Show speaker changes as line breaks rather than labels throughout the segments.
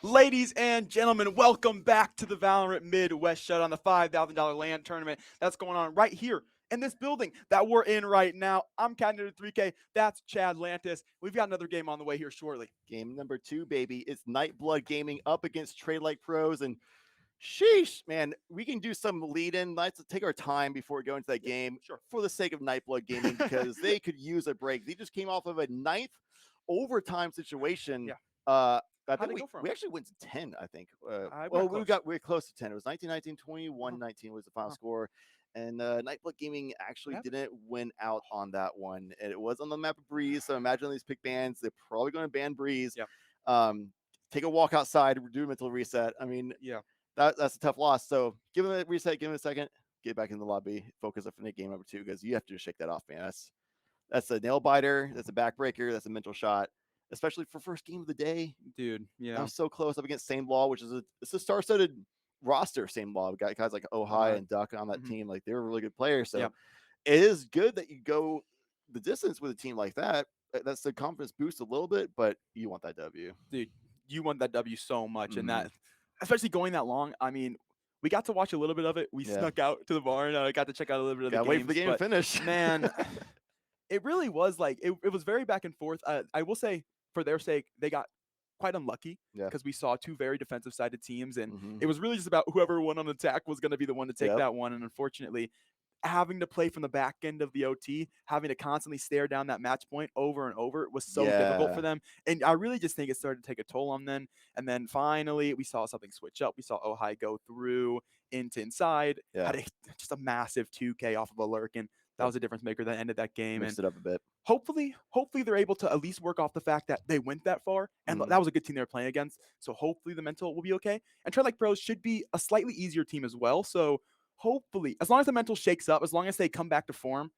Ladies and gentlemen, welcome back to the Valorant Midwest Showdown, the $5,000 land tournament that's going on right here in this building that we're in right now. I'm Captain 3K. That's Chad Lantis. We've got another game on the way here shortly.
Game number 2, baby. It's Nightblood Gaming up against Trade Like Pros. And sheesh, man, we can do some lead-in. Let's take our time before we go into that game.
Sure.
For the sake of Nightblood Gaming, because they could use a break. They just came off of a 9th overtime situation.
Yeah.
I
How'd
think
it go for
we
'em?
actually went to 10, I think.
We're
We're close to 10. It was 19-19, 21-19 was the final score. And Nightblood Gaming actually didn't win out on that one. And it was on the map of Breeze. So imagine these pick bans. They're probably going to ban Breeze.
Yeah.
Take a walk outside, do a mental reset. I mean, that's a tough loss. So give him a reset, give him a second, get back in the lobby, focus up for game number 2, because you have to just shake that off, man. That's a nail biter, that's a backbreaker, that's a mental shot, especially for first game of the day.
Dude,
I was so close up against Same Law, which is it's a star-studded roster. Same Law, we got guys like Ohio and Duck on that team. Like, they're really good players. So it is good that you go the distance with a team like that. That's the confidence boost a little bit, but you want that W.
Dude, you want that W so much. And that, especially going that long, I mean, we got to watch a little bit of it. We snuck out to the barn. I got to check out a little bit of the game.
Wait for the game to finish.
Man, it really was like, it was very back and forth. I will say, for their sake, they got quite unlucky because we saw two very defensive-sided teams. And it was really just about whoever won on attack was going to be the one to take that one. And unfortunately, having to play from the back end of the OT, having to constantly stare down that match point over and over was so difficult for them. And I really just think it started to take a toll on them. And then finally, we saw something switch up. We saw Ohio go through into inside, had just a massive 2K off of a lurk, and that was a difference maker that ended that game.
Mixed it up a bit.
Hopefully they're able to at least work off the fact that they went that far, and that was a good team they were playing against. So hopefully the mental will be okay. And Trade Like Pros should be a slightly easier team as well. So hopefully, as long as the mental shakes up, as long as they come back to form,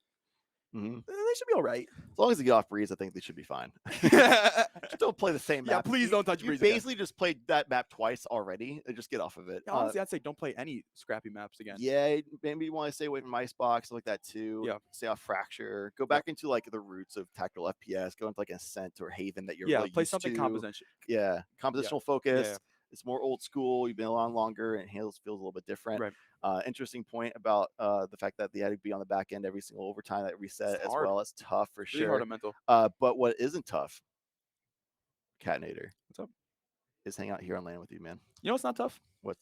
they should be all right.
As long as they get off Breeze, I think they should be fine. Just don't play the same map.
Yeah, please don't touch Breeze.
You basically just played that map twice already. Just get off of it.
Yeah, honestly, I'd say don't play any scrappy maps again.
Yeah, maybe you want to stay away from Icebox, like that too.
Yeah.
Stay off Fracture. Go back into like the roots of tactical FPS. Go into like Ascent or Haven that you're really
play
used
something
to.
composition.
Yeah, compositional focus.
Yeah.
It's more old school. You've been around longer, and feels a little bit different.
Right.
Interesting point about the fact that they had to be on the back end every single overtime that reset as well. It's tough for sure.
Hard on mental.
But what isn't tough, Catnator,
what's up?
Is hang out here on land with you, man.
You know what's not tough?
What's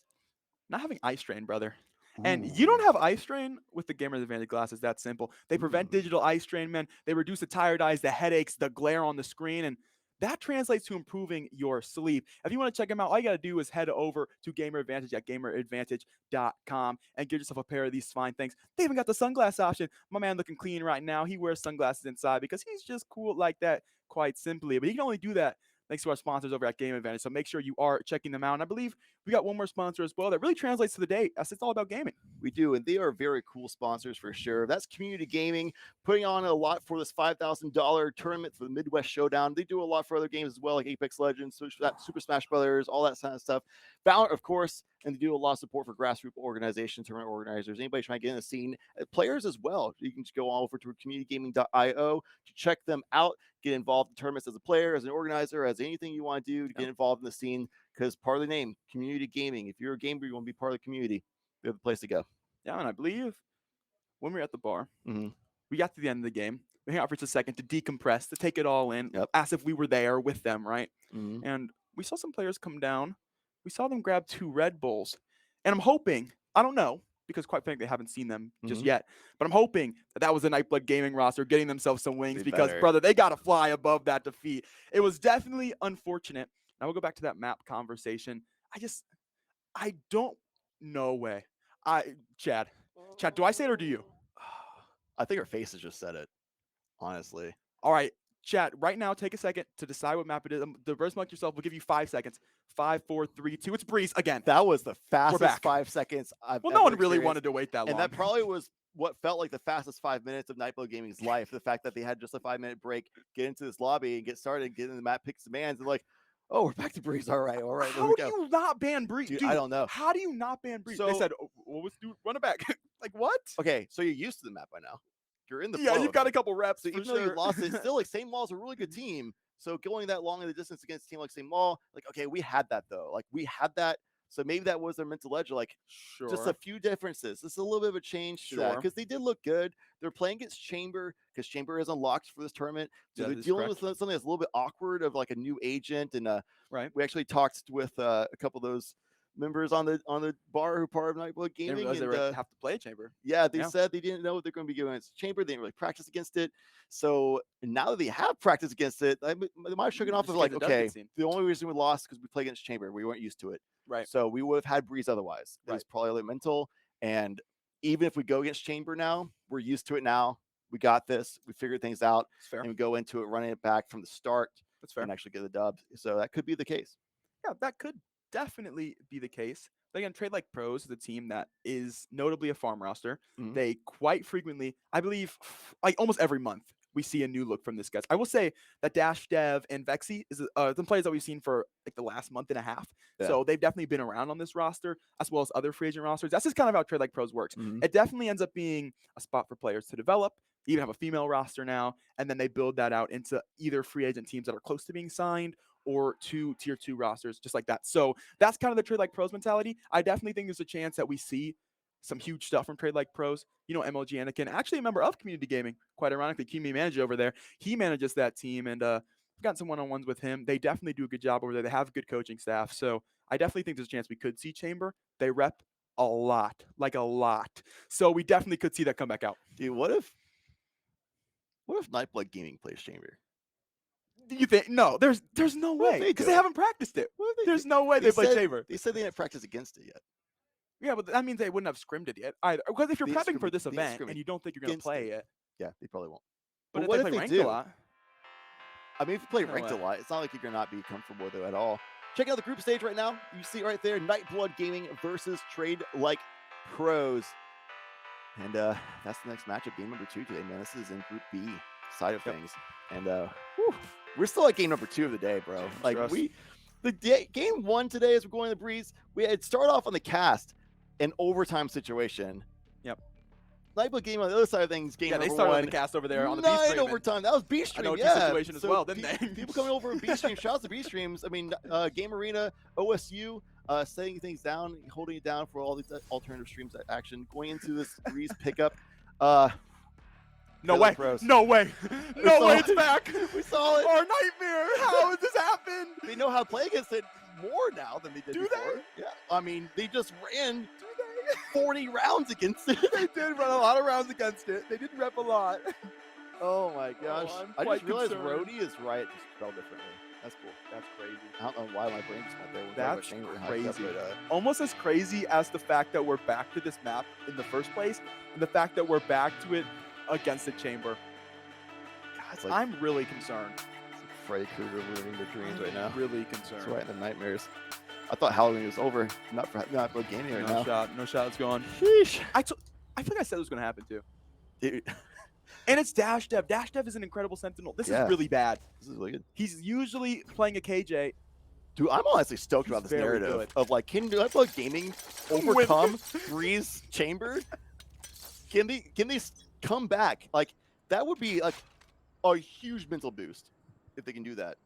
not having eye strain, brother. And you don't have eye strain with the Gamer's Advantage glasses. That's simple. They prevent digital eye strain, man. They reduce the tired eyes, the headaches, the glare on the screen, and that translates to improving your sleep. If you want to check them out, all you got to do is head over to Gamer Advantage at gameradvantage.com and get yourself a pair of these fine things. They even got the sunglass option. My man looking clean right now. He wears sunglasses inside because he's just cool like that, quite simply. But he can only do that thanks to our sponsors over at Game Advantage. So make sure you are checking them out. And I believe we got one more sponsor as well that really translates to the day, as it's all about gaming.
We do, and they are very cool sponsors for sure. That's Community Gaming, putting on a lot for this $5,000 tournament for the Midwest Showdown. They do a lot for other games as well, like Apex Legends, Super Smash Brothers, all that kind of stuff. Valorant, of course, and they do a lot of support for grassroots organizations, tournament organizers, anybody trying to get in the scene, players as well. You can just go on over to communitygaming.io to check them out, get involved in tournaments as a player, as an organizer, as anything you want to do to get involved in the scene, because part of the name, Community Gaming. If you're a gamer, you want to be part of the community, they're the place to go.
Yeah, and I believe when we were at the bar, we got to the end of the game. We hang out for just a second to decompress, to take it all in, as if we were there with them, right? And we saw some players come down. We saw them grab 2 Red Bulls. And I'm hoping, I don't know, because quite frankly, I haven't seen them just yet, but I'm hoping that was the Nightblood Gaming roster getting themselves some wings because, brother, they got to fly above that defeat. It was definitely unfortunate. Now we'll go back to that map conversation. I don't know way. Chad, do I say it or do you?
I think our faces just said it, honestly.
All right, Chad, right now, take a second to decide what map it is. Reverse mark yourself. We'll give you 5 seconds. 5, 4, 3, 2. It's Breeze again.
That was the fastest 5 seconds I've ever
no one really
experienced.
wanted to wait that long.
And that probably was what felt like the fastest 5 minutes of Nightblood Gaming's life. The fact that they had just a 5-minute break, get into this lobby and get started, get in the map, pick some hands, and like, oh, we're back to Breeze. All right.
How do you not ban Breeze?
Dude, I don't know.
How do you not ban Breeze?
So,
they said, well, let's run it back. Like, what?
Okay, so you're used to the map by now. You're in the
flow. Yeah, you've got a couple reps.
So even though you lost it, still like Same Wall's a really good team. So going that long in the distance against a team like St. Maul, like, okay, we had that though. Like we had that. So maybe that was their mental edge. Like just a
Sure.
few differences. This is a little bit of a change to that
Sure.
because they did look good. They're playing against Chamber because Chamber is unlocked for this tournament. So
That
they're
is
dealing with
correct.
something that's a little bit awkward of like a new agent. And
Right.
we actually talked with a couple of those members on the bar who are part of Nightblood
Didn't
Gaming.
realize they
And
would have to play a chamber.
yeah, they
Yeah.
said they didn't know what they're going to be doing against Chamber. They didn't really practice against it. So now that they have practiced against it, they might have shaken off
Just
of
in case
like,
it does get
okay,
seen.
the only reason we lost because we play against Chamber. We weren't used to it.
Right.
So we would have had Breeze otherwise. It was
Right.
probably a little mental. And even if we go against Chamber now, we're used to it now. We got this. We figured things out.
It's fair.
And we go into it running it back from the start
That's fair.
and actually get the dub. So that could be the case.
Yeah, that could definitely be the case. But again, Trade Like Pros is a team that is notably a farm roster.
Mhm.
They quite frequently, I believe, like almost every month, we see a new look from this guys. I will say that Dash Dev and Vexy is some players that we've seen for like the last month and a half.
Yeah.
So they've definitely been around on this roster as well as other free agent rosters. That's just kind of how Trade Like Pros works.
Mhm.
It definitely ends up being a spot for players to develop. They even have a female roster now, and then they build that out into either free agent teams that are close to being signed or two tier 2 rosters, just like that. So that's kind of the Trade Like Pros mentality. I definitely think there's a chance that we see some huge stuff from Trade Like Pros. You know, MLG Anakin, actually a member of Community Gaming, quite ironically, community manager over there. He manages that team, and I've gotten some one-on-ones with him. They definitely do a good job over there. They have a good coaching staff. So I definitely think there's a chance we could see Chamber. They rep a lot, like a lot. So we definitely could see that come back out.
Dude, what if Nightblood Gaming plays Chamber?
You think no? There's no
What if
way
they
because
do
they
it?
haven't practiced it.
What if they
There's
do-
no way they play
said,
Chamber.
They said they didn't practice against it yet.
Yeah, but that means they wouldn't have scrimmed it yet either. Because if you're
They ain't
prepping for
scrimming-
this
they ain't
event
scrimming
and you don't think you're going to
against
play
it.
it,
Yeah, they probably won't.
but
But
if
what
they
if
play
they
ranked
do?
a lot,
I mean, if you play
No
ranked a
way.
lot, it's not like you're gonna not be comfortable with it at all. Check out the group stage right now. You see right there, Nightblood Gaming versus Trade Like Pros. And that's the next matchup, game number 2 today, man. This is in Group B side of
Yep.
things. And we're still at game number 2 of the day, bro. Like
Trust.
game 1 today as we're going to the Breeze, we had start off on the cast, an overtime situation.
Yep.
Nightblood Gaming on the other side of things, game
yeah, they
number
started
1.
on the cast over there on the B
9
stream. and
overtime. That was B
I
stream.
know
Yeah.
situation as well, didn't they?
People coming over B stream. Shout out to B streams. I mean, Game Arena, OSU, setting things down, holding it down for all these alternative streams action. Going into this Breeze pickup.
No
Trade
way.
Like Pros.
No way.
We
No
saw
way
it.
it's back.
We saw it.
Our nightmare. How has this happened?
They know how to play against it more now than they did
Do
before.
they?
Yeah. I mean, they just ran
Do they?
40 rounds against it.
They did run a lot of rounds against it. They didn't rep a lot.
Oh my gosh.
I'm
I
quite
just realized
concerned.
Rhodey is right. Just spelled differently. That's cool.
That's crazy.
I don't know why my brain just went there. when we talked about
That's
Chamber and how it's
crazy.
separate,
Almost as crazy as the fact that we're back to this map in the first place, and the fact that we're back to it against the Chamber.
God, it's like
I'm really concerned.
Freddy Krueger ruining their dreams right now.
Really concerned.
It's right in the nightmares. I thought Halloween was over. Not for gaming right
No
now.
shot. No shot. It's going.
Sheesh.
I feel like I said it was going to happen too.
Dude,
And it's Dash Dev. Dash Dev is an incredible sentinel. This
Yeah.
is really bad.
this is really good.
He's usually playing a KJ.
Dude, I'm honestly stoked
He's
about this
very
narrative
good.
of like, can Nightblood Gaming overcome Breeze Chamber? Can they come back? Like, that would be like a huge mental boost if they can do that.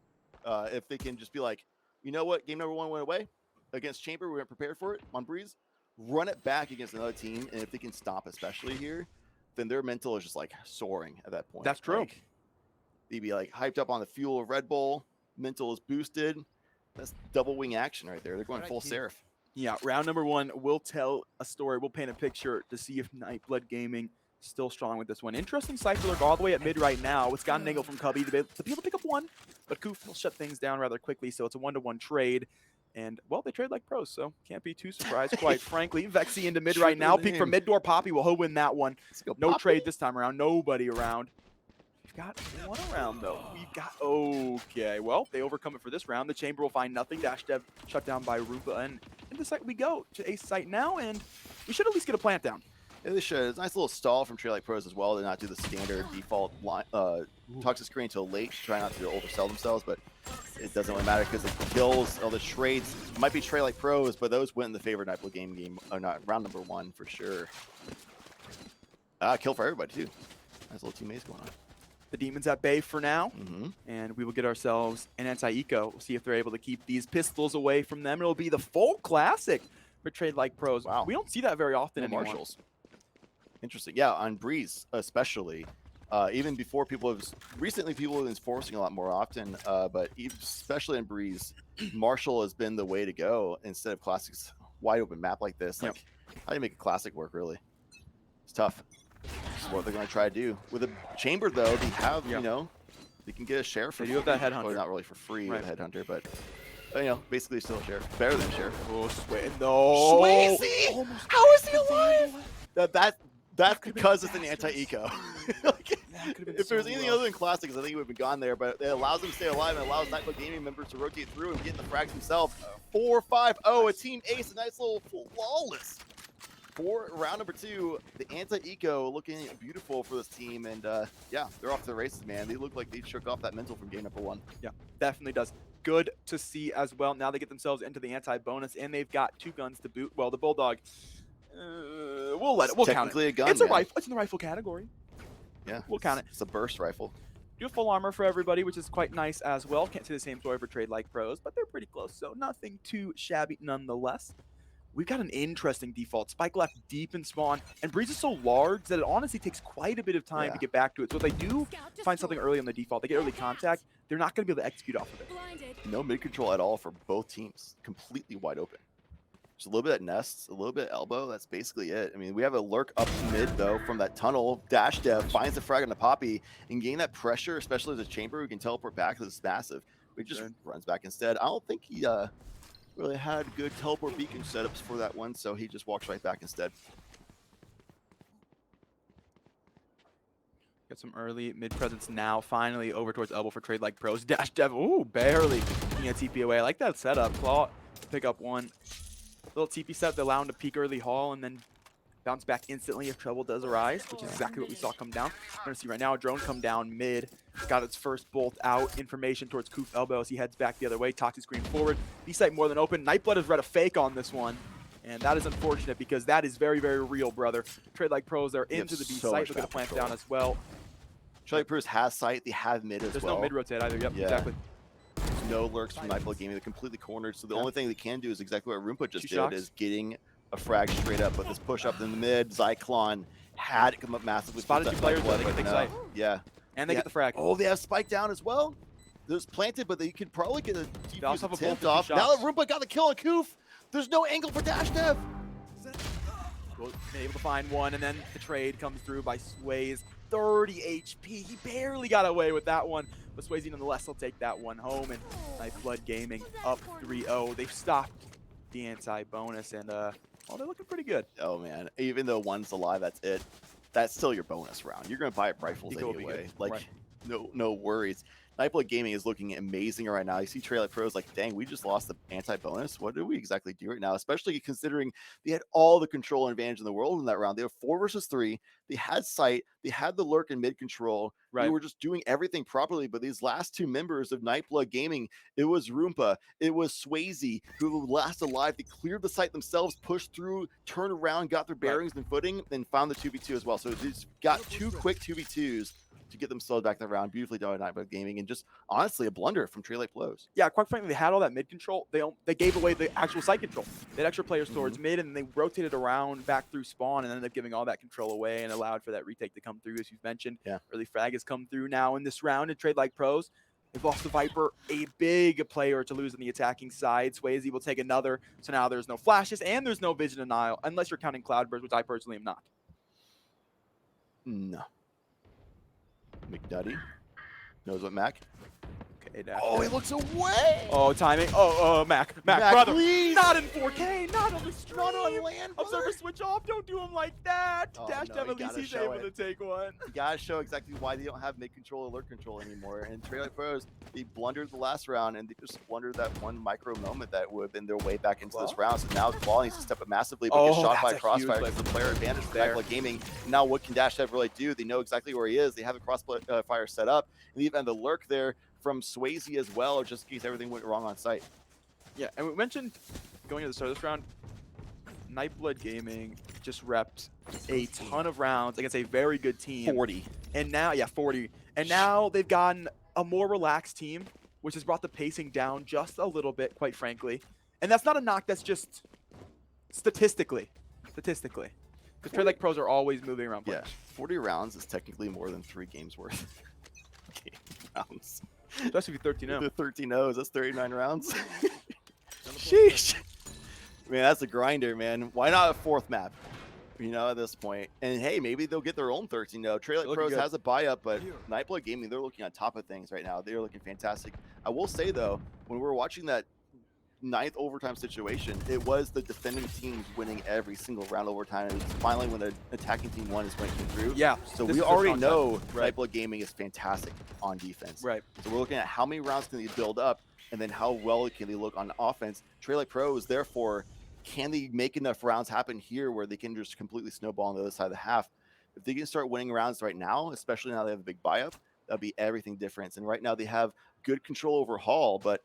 If they can just be like, you know what, game number 1 went away against Chamber, we weren't prepared for it on Breeze. Run it back against another team, and if they can stop, especially here, then their mental is just like soaring at that point.
That's true.
Like, they'd be like hyped up on the fuel of Red Bull. Mental is boosted. That's double wing action right there. They're going full Seraph.
Yeah, round number 1, we'll tell a story. We'll paint a picture to see if Nightblood Gaming is still strong with this one. Interesting Cypher lurk all the way at mid right now. It's got an angle from Cubby to be able to pick up 1, but Goof will shut things down rather quickly, so it's a 1-to-1 trade. And, well, they trade like pros, so can't be too surprised, quite frankly. Vexy into mid right now. Peek from mid door. Poppy will win that one. No trade this time around. Nobody around. We've got 1 around, though. Okay, well, they overcome it for this round. The Chamber will find nothing. Dash Dev shut down by Rupa. And into site we go to ace site now, and we should at least get a plant down.
Yeah, they should. It's a nice little stall from Trade Like Pros as well to not do the standard default line, toxic screen until late to try not to oversell themselves, but it doesn't really matter because the kills, all the trades might be Trade Like Pros, but those went in the favor of Nightblood game, not round number 1 for sure. Kill for everybody too. Nice little teammates going on.
the demons at bay for now.
Mm-hmm.
And we will get ourselves an anti-eco. We'll see if they're able to keep these pistols away from them. It'll be the full classic for Trade Like Pros.
Wow.
We don't see that very often
No
anymore.
marshals. Interesting. Yeah, on Breeze especially. Even before recently people have been forcing a lot more often, but especially in Breeze, Marshall has been the way to go instead of classics wide open map like this. Like, how do you make a classic work, really? It's tough. This is what they're going to try to do. With a chamber, though, they have, you know, they can get a share for
They do have that headhunter.
Well, not really for free,
right.
with headhunter, but, you know, basically still a share. Better than a share.
Oh, no.
Swayze! How is he alive? That's because it's an anti-eco. Like, if there's anything other than classics, I think he would have been gone there, but it allows him to stay alive and allows Nightblood Gaming members to rotate through and get in the frags himself. 4-5-0, a team ace, a nice little flawless. For round number 2, the anti-eco looking beautiful for this team, and yeah, they're off to the races, man. They look like they shook off that mental from game number 1.
Yeah, definitely does. Good to see as well. Now they get themselves into the anti-bonus, and they've got 2 guns to boot. Well, the Bulldog, we'll count it.
Technically a gun,
It's a rifle. It's in the rifle category.
Yeah,
we'll count it.
It's a burst rifle.
Do a full armor for everybody, which is quite nice as well. Can't say the same story for Trade Like Pros, but they're pretty close, so nothing too shabby nonetheless. We've got an interesting default. Spike left deep in spawn, and Breeze is so large that it honestly takes quite a bit of time to get back to it. So if they do find something early on the default, they get early contact, they're not going to be able to execute off of it.
No mid control at all for both teams. Completely wide open. Just a little bit at nests, a little bit at elbow. That's basically it. I mean, we have a lurk up mid, though, from that tunnel. Dash Dev finds the frag on the Poppy, and getting that pressure, especially as a chamber who can teleport back, is massive. But he just runs back instead. I don't think he really had good teleport beacon setups for that one, so he just walks right back instead.
Got some early mid presence now, finally over towards elbow for Trade Like Pros. Dash Dev, ooh, barely getting a TP away. I like that setup. Claw, pick up one. Little TP set, they allow him to peek early haul and then bounce back instantly if trouble does arise, which is exactly what we saw come down. We're going to see right now a drone come down mid. Got its first bolt out. Information towards Koof elbow as he heads back the other way. Toxic screen forward. B-site more than open. Nightblood has read a fake on this one. And that is unfortunate because that is very, very real, brother. Trade Like Pros, they're into the B-site. They're going to plant down as well.
Trade Like Pros has sight. They have mid as
There's
well.
No mid rotate either. Yep, exactly.
There's no lurks from Nightblood Gaming. They're completely cornered. So the only thing they can do is exactly what Roompa just did, is getting a frag straight up. But this push up in the mid, Zyklon had it come up massively.
Spotted 2 players, though. They can take sight.
Yeah.
And they get the frag.
Oh, they have Spike down as well. There's planted, but they could probably get a defuse attempt off.
Shots.
Now that Roompa got the kill on Koof, there's no angle for Dash Dev.
Well, able to find one, and then the trade comes through by Swayze. 30 HP. He barely got away with that one, but Swayze nonetheless will take that one home. And Nightblood Gaming up 3-0. They've stopped the anti-bonus, and well, they're looking pretty good.
Oh man, even though one's alive, that's it. That's still your bonus round. You're gonna buy up rifles anyway. Like, no worries. Nightblood Gaming is looking amazing right now. You see Trade Like Pros like, dang, we just lost the anti-bonus. What do we exactly do right now? Especially considering they had all the control and advantage in the world in that round. They were 4 versus 3. They had sight. They had the lurk and mid control. They were just doing everything properly. But these last 2 members of Nightblood Gaming, it was Roompa, it was Swayze, who last alive. They cleared the site themselves, pushed through, turned around, got their bearings and footing, and found the 2v2 as well. So they just got 2 quick 2v2s to get themselves back in the round. Beautifully done by Nightblood Gaming, and just honestly a blunder from Trade Like Pros.
Yeah, quite frankly, they had all that mid control. They gave away the actual site control. They had extra players towards mid, and they rotated around back through spawn, and ended up giving all that control away and allowed for that retake to come through, as you've mentioned.
Yeah.
Early frag has come through now in this round in Trade Like Pros. They've lost the Viper, a big player to lose on the attacking side. Swayze will take another, so now there's no flashes and there's no vision denial, unless you're counting Cloudburst, which I personally am not.
No. McNutty knows what Mac.
Okay,
oh, he looks away.
Oh, timing. Mac, brother.
Please.
Not in 4K. Not on the stream.
Not on land.
Observer switch off. Don't do him like that.
Oh,
Dash
no,
Dev, at least he's able to take one.
You gotta show exactly why they don't have mid control, alert control anymore. And Trade Like Pros, they blundered the last round, and they just blundered that one micro moment that would have been their way back into this round. So now Claw needs to step up massively, but gets shot by a crossfire because the player advantage for Nightblood Gaming. Now what can Dash Dev really do? They know exactly where he is. They have the crossfire set up, and even the lurk there from Swayze as well, just in case everything went wrong on site.
Yeah, and we mentioned going into the start of this round, Nightblood Gaming just repped a ton of rounds against a very good team. And now, yeah, 40. And now they've gotten a more relaxed team, which has brought the pacing down just a little bit, quite frankly. And that's not a knock, that's just statistically. Because Trade Like Pros are always moving around players.
Yeah, 40 rounds is technically more than 3 games worth. Game rounds.
Especially if you're 13-0.
The 13-0s, that's 39 rounds. Sheesh. Man, that's a grinder, man. Why not a 4th map? You know, at this point. And hey, maybe they'll get their own 13-0. Trade Like Pros has a buy-up, but Nightblood Gaming, they're looking on top of things right now. They're looking fantastic. I will say, though, when we were watching that 9th overtime situation, it was the defending teams winning every single round overtime. And finally, when the attacking team won, is when it came through.
Yeah.
So we already know Nightblood Gaming is fantastic on defense.
Right.
So we're looking at how many rounds can they build up, and then how well can they look on offense. Trade Like Pros, therefore, can they make enough rounds happen here where they can just completely snowball on the other side of the half? If they can start winning rounds right now, especially now they have a big buy-up, that'll be everything different. And right now they have good control over Hall, but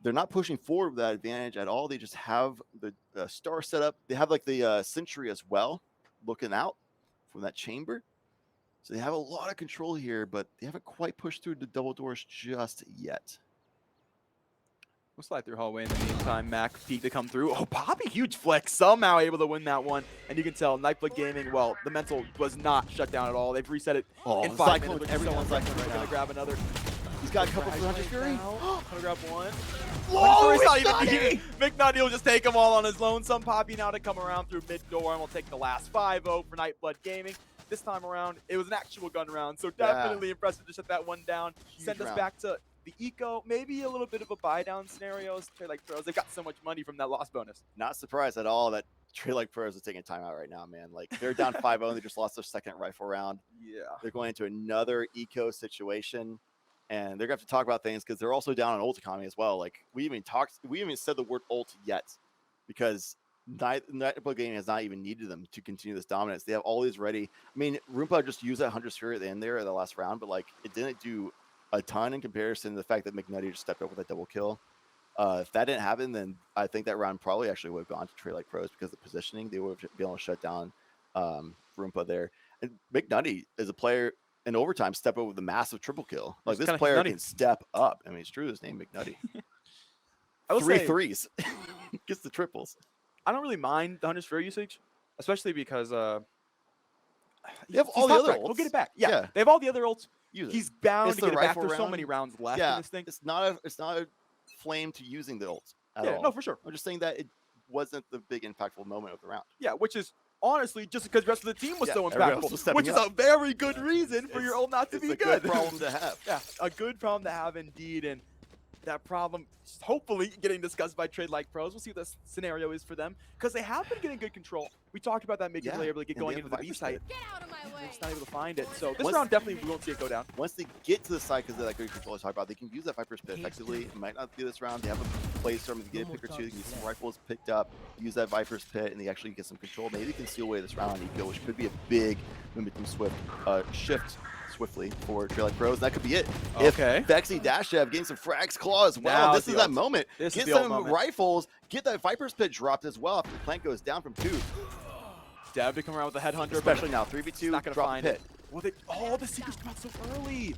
they're not pushing forward with that advantage at all. They just have the star set up. They have like the sentry as well, looking out from that chamber. So they have a lot of control here, but they haven't quite pushed through the double doors just yet.
We'll slide through hallway in the meantime. Mac peek to come through. Oh, Poppy, huge flex. Somehow able to win that one. And you can tell Nightblood Gaming, well, the mental was not shut down at all. They've reset it in 5 minutes, which is so unfortunate. They're going to grab another.
He's got a couple for Hunter Fury.
Gonna grab one.
Whoa,
not even here. McNutty will just take them all on his lonesome. Poppy now to come around through mid door, and we'll take the last 5-0 for Nightblood Gaming. This time around, it was an actual gun round, so definitely impressive to shut that one down. Send us back to the eco, maybe a little bit of a buy down scenarios. Trade Like Pros, they've got so much money from that loss bonus.
Not surprised at all that Trade Like Pros is taking time out right now, man. Like, they're down 5-0, and they just lost their 2nd rifle round.
Yeah.
They're going into another eco situation, and they're going to have to talk about things because they're also down on ult economy as well. Like, we even said the word ult yet, because Nightblood Gaming has not even needed them to continue this dominance. They have all these ready. I mean, Roompa just used that Hunter's Fury at the end there in the last round, but like, it didn't do a ton in comparison to the fact that McNutty just stepped up with a double kill. If that didn't happen, then I think that round probably actually would have gone to Trade Like Pros because of the positioning. They would have been able to shut down Roompa there. And McNutty is a player in overtime step up with a massive triple kill. Like, this player can step up. I mean, it's true, his name McNutty.
I will
3
say,
threes. Gets the triples.
I don't really mind the Hunter's Fury usage, especially because
they have all the other ults.
We'll get it back. Yeah, they have all the other ults. He's bound to get it back. There's so many rounds left in this thing.
It's not a flame to using the ults at all.
No, for sure.
I'm just saying that it wasn't the big impactful moment of the round.
Yeah, which is honestly just because the rest of the team was so impactful, which is a very good reason for your ult not to be good.
It's a good problem to have.
Yeah, a good problem to have indeed, and that problem is hopefully getting discussed by Trade Like Pros. We'll see what the scenario is for them, because they have been getting good control. We talked about that mid-game layer, but going into the B site.
Get out of my way.
They're just not able to find it. So this round definitely we won't see it go down.
Once they get to the site, because that good control I talked about, they can use that Viper's Pit effectively. It might not be this round. They have a play storm to get a pick or two. They can get some rifles picked up, use that Viper's Pit, and they actually get some control. Maybe they can steal away this round on eco, which could be a big momentum shift swiftly for Trade Like Pros. That could be it.
Okay.
If Vexy Dashev getting some frags claws, wow, this is that moment. Get some rifles, get that Viper's Pit dropped as well after the plant goes down from 2.
Dev to come around with a headhunter,
especially now 3v2.
Not gonna find it.
Well,
the Seekers come out so early.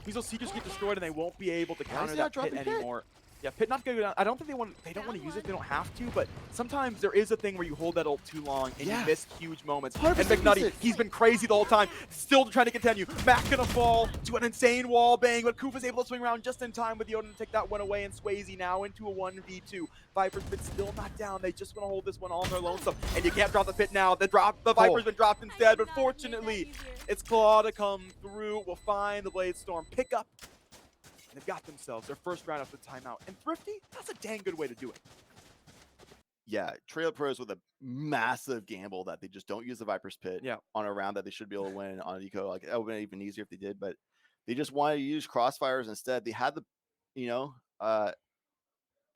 These Seekers get destroyed, and they won't be able to counter that pit anymore. Yeah, pit not gonna go down. I don't think they don't want to use it. They don't have to, but sometimes there is a thing where you hold that ult too long and you miss huge moments. And McNutty, he's been crazy the whole time, still trying to continue. Mac gonna fall to an insane wall bang, but Kufa's able to swing around just in time with Yoden to take that one away, and Swayze now into a 1v2. Viper's been still not down. They just want to hold this one on their lonesome, and you can't drop the pit now. The Viper's been dropped instead, but fortunately, it's Claw to come through. We'll find the Blade Storm pick up. They've got themselves their first round after timeout. And Thrifty, that's a dang good way to do it.
Yeah, Trade Like Pros with a massive gamble that they just don't use the Viper's Pit on a round that they should be able to win on eco. Like, that would have been even easier if they did, but they just wanted to use crossfires instead. They had the,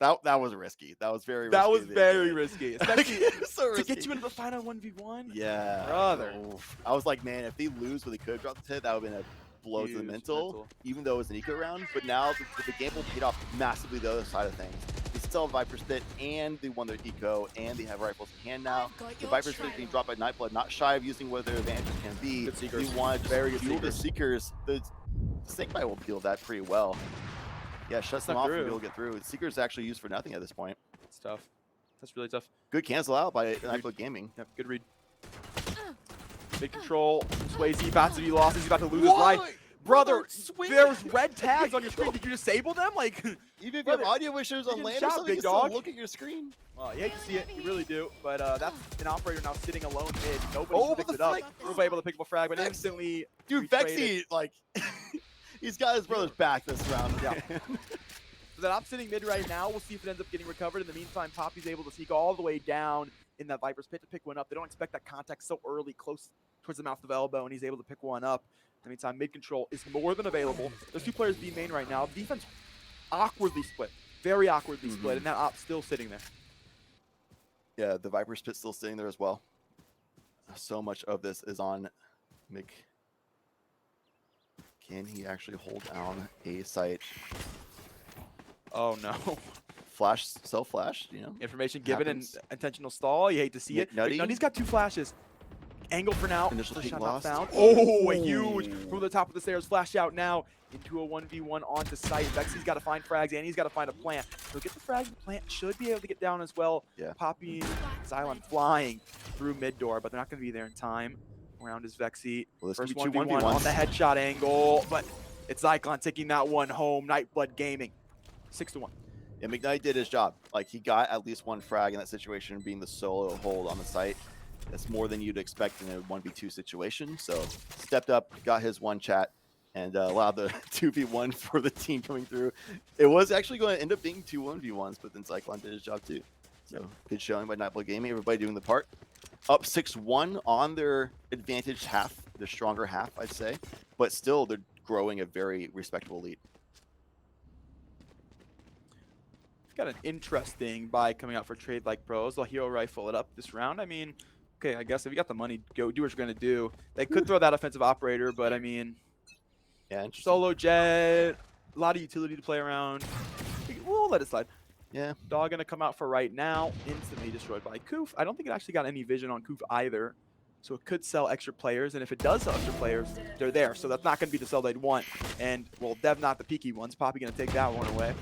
that was risky. That was very risky.
That was very risky. Especially
so risky.
To get you into the final 1v1.
Yeah.
Brother.
I was like, man, if they lose where they could have dropped the pit, that would have been a blow to the mental, even though it was an eco round. But now the gamble paid off massively the other side of things. This sell Viper's Pit, and they won their eco, and they have rifles in hand now. The Viper's Pit is being dropped by Nightblood, not shy of using what their advantages can be. They want to just peel the Seekers. The Snakebite will peel that pretty well. Yeah, shuts them off and be able to get through. Seekers actually used for nothing at this point.
It's tough. That's really tough.
Good cancel out by Nightblood Gaming.
Yep, good read. Big control. Swayze about to be lost. He's about to lose his life. Brother, there's red tags on your screen. Did you disable them? Like,
even if you have audio issues on land or something, you can still look at your screen.
Well, you hate to see it. You really do. But that's an operator now sitting alone mid. Nobody picked it up. We're able to pick up a frag, but instantly.
Dude, Vexy, like, he's got his brother's back this round.
Yeah. So that op sitting mid right now. We'll see if it ends up getting recovered. In the meantime, Poppy's able to sneak all the way down in that Viper's Pit to pick one up. They don't expect that contact so early, close towards the mouth of elbow, and he's able to pick one up. In the meantime, mid control is more than available. There's 2 players B main right now. Defense awkwardly split. Very awkwardly split, and that op still sitting there.
Yeah, the Viper's Pit still sitting there as well. So much of this is on Mick. Can he actually hold down a site?
Oh no.
Flash, self-flash, you know?
Information given and intentional stall. You hate to see it. Nutty's got 2 flashes. Angle for now.
Initial peek
shot
lost.
not found. Oh, a huge from the top of the stairs. Flash out now into a 1v1 onto site. Vexy's got to find frags, and he's got to find a plant. He'll get the frag. The plant should be able to get down as well.
Yeah.
Poppy and Xylon flying through mid door, but they're not going to be there in time. Around is Vexy.
Well,
first 1v1 on the headshot angle, but it's Zyklon taking that one home. Nightblood Gaming, 6-1.
Yeah, McKnight did his job. Like, he got at least 1 frag in that situation, being the solo hold on the site. That's more than you'd expect in a 1v2 situation. So, stepped up, got his 1 chat, and allowed the 2v1 for the team coming through. It was actually going to end up being 2 1v1s, but then Zyklon did his job too. So, good showing by Nightblood Gaming. Everybody doing the part. Up 6-1 on their advantaged half, their stronger half, I'd say. But still, they're growing a very respectable lead.
Got an interesting buy coming out for Trade Like Pros. They'll hero rifle it up this round. I mean, okay, I guess if you got the money, go do what you're going to do. They could throw that offensive operator, but I mean,
yeah,
solo jet, a lot of utility to play around. We'll let it slide.
Yeah.
Dog going to come out for right now. Instantly destroyed by Koof. I don't think it actually got any vision on Koof either. So it could sell extra players, and if it does sell extra players, they're there. So that's not going to be the sell they'd want. And, well, Dev not the peaky ones. Poppy going to take that one away.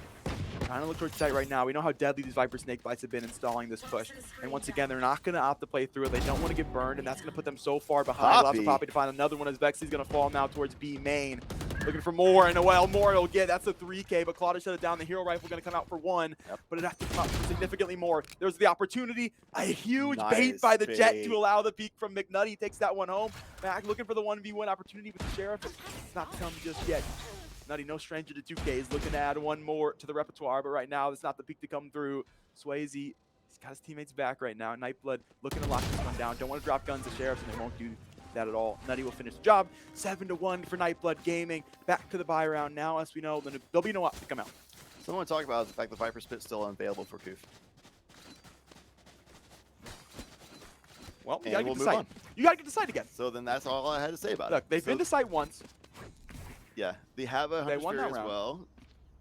Trying to look towards site right now. We know how deadly these Viper Snake Bites have been installing this push. And once again, they're not going to opt to play through it. They don't want to get burned, and that's going to put them so far behind. Lots of Poppy to find another one as Vexy's going to fall now towards B main. Looking for more, and Noel more he'll get. That's a 3K, but Claudia shut it down. The hero rifle going to come out for 1, but it has to come out for significantly more. There's the opportunity. A huge bait by the Jet to allow the peek from McNutty. He takes that one home. Back looking for the 1v1 opportunity with the Sheriff. It's not come just yet. Nutty, no stranger to 2Ks, looking to add 1 more to the repertoire, but right now, it's not the peak to come through. Swayze, he's got his teammates back right now. Nightblood looking to lock this one down. Don't want to drop guns to Sheriffs, and they won't do that at all. Nutty will finish the job. 7-1 for Nightblood Gaming. Back to the buy round now. As we know, there'll be no up to come out.
Something I want to talk about is the fact the Viper Spit's still unavailable for Koof.
Well, you gotta get to site. You gotta get to site again.
So then that's all I had to say about it.
Look, they've been to site once.
Yeah, they have a Hunter Spear as well.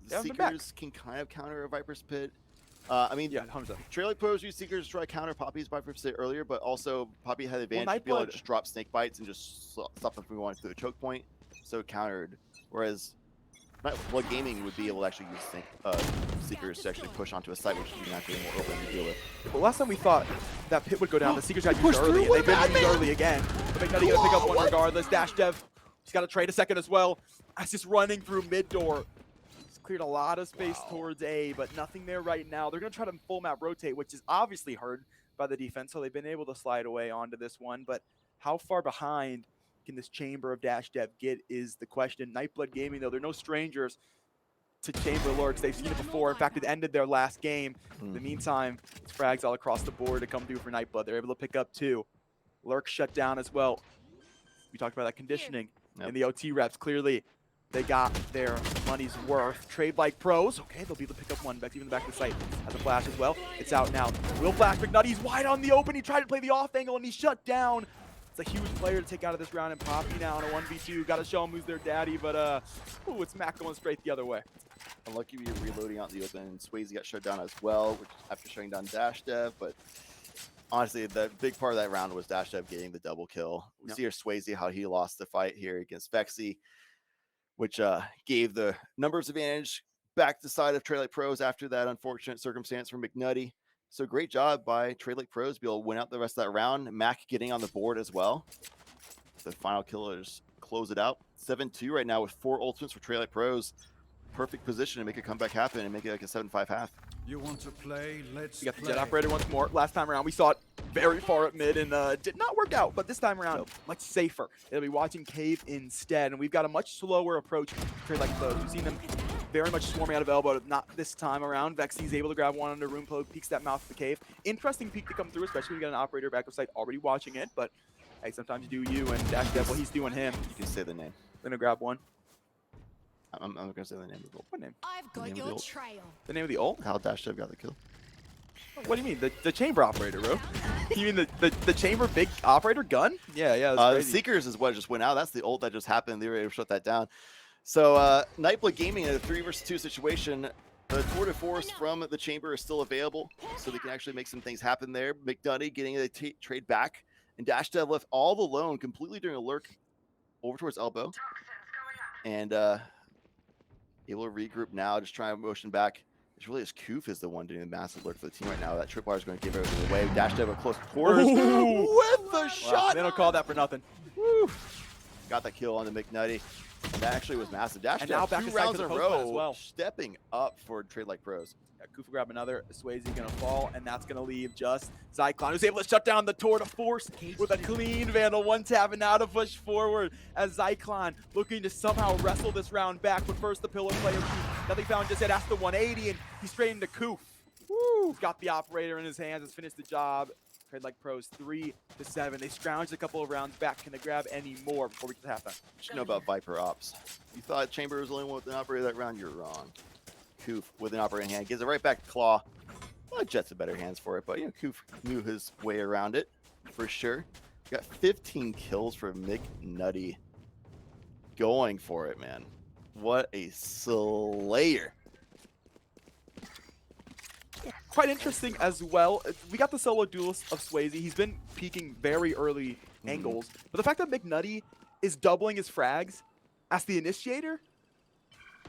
The Seekers can kind of counter a Viper's Pit. I mean,
yeah, 100%.
Trail Like Pros use Seekers to try to counter Poppy's Viper's Pit earlier, but also Poppy had the advantage to be able to just drop Snake Bites and just stop them from going through the choke point, so countered. Whereas Nightblood Gaming would be able to actually use Seekers to actually push onto a site, which would be naturally more open to deal with.
Well, last time we thought that pit would go down, the Seekers got used early, and they've been used early again. But McNutty gonna pick up 1 regardless. Dash Dev, he's got to trade a second as well. That's just running through mid door. He's cleared a lot of space towards A, but nothing there right now. They're going to try to full map rotate, which is obviously heard by the defense, so they've been able to slide away onto this one. But how far behind can this chamber of Dash Dev get is the question. Nightblood Gaming, though, they're no strangers to chamber lurks. They've seen it before. In fact, it ended their last game. In the meantime, it's frags all across the board to come through for Nightblood. They're able to pick up 2. Lurk shut down as well. We talked about that conditioning. And the OT reps, clearly, they got their money's worth. Trade Like Pros. Okay, they'll be able to pick up 1. Vex even the back of the site has a flash as well. It's out now. Will flash McNutty. He's wide on the open. He tried to play the off angle, and he's shut down. It's a huge player to take out of this round, and Poppy now on a 1v2. Got to show him who's their daddy, but ooh, it's Mac going straight the other way.
Unlucky we were reloading out in the open, and Swayze got shut down as well, which after shutting down Dash Dev, but honestly, the big part of that round was Dash Dev getting the double kill. We see here Swayze, how he lost the fight here against Vexy, which gave the numbers advantage back to the side of Trade Light Pros after that unfortunate circumstance from McNutty. So great job by Trade Light Pros to be able to win out the rest of that round. Mac getting on the board as well. The final killers close it out. 7-2 right now with 4 ultimates for Trade Light Pros. Perfect position to make a comeback happen and make it like a 7-5 half.
You want to play? Let's
We got the
play.
Jet Operator once more. Last time around, we saw it very far up mid and did not work out, but this time around, much safer. It'll be watching Cave instead, and we've got a much slower approach to Trade Like Close. We've seen them very much swarming out of elbow, not this time around. Vexy's able to grab one under room plug, peeks that mouth of the cave. Interesting peek to come through, especially when you got an operator back of sight already watching it, but hey, sometimes you do you, and Dash Dev, well, he's doing him.
You can say the name.
Gonna grab one.
I'm going to say the name of the ult.
What name?
I've got
Name of
your
the ult.
trail.
The name of the ult?
How Dash Dev got the kill.
What do you mean? The chamber operator, bro? You mean the chamber big operator gun? Yeah, that's
The
crazy.
Seekers is what just went out. That's the ult that just happened. They were able to shut that down. So Nightblood Gaming in a 3 versus 2 situation. The tour de force from the chamber is still available, so they can actually make some things happen there. McDunney getting a trade back, and Dash Dev left all alone, completely doing a lurk over towards elbow, and able to regroup now, just trying to motion back. It's really as Koof is the one doing the massive lurk for the team right now. That tripwire is going to give everything away. Dash Dev at close quarters with the shot.
They don't call that for nothing.
Woo. Got that kill on the McNutty. And that actually was massive. Dash
And
Dev,
now back
2
inside
rounds
to
in
the
a
post plant
row,
as well.
stepping up for Trade Like Pros.
Yeah, Kufa grab another. Swayze gonna fall, and that's gonna leave just Zyklon, who's able to shut down the tour de force with a clean Vandal. One tap and now to push forward as Zyklon looking to somehow wrestle this round back. But first, the pillar player, nothing found just yet. That's the 180, and he's straight into Koof. Woo! Got the operator in his hands. Has finished the job. Trade Like Pros 3-7. They scrounged a couple of rounds back. Can they grab any more before we get to halftime?
What you know about Viper Ops? You thought Chamber was the only one with an operator that round? You're wrong. Koof with an operator in hand gives it right back to Claw. Well, Jet's have better hands for it, but you know, Koof knew his way around it for sure. Got 15 kills for McNutty. Going for it, man. What a slayer.
Quite interesting as well. We got the solo duelist of Swayze. He's been peaking very early angles, but the fact that McNutty is doubling his frags as the initiator,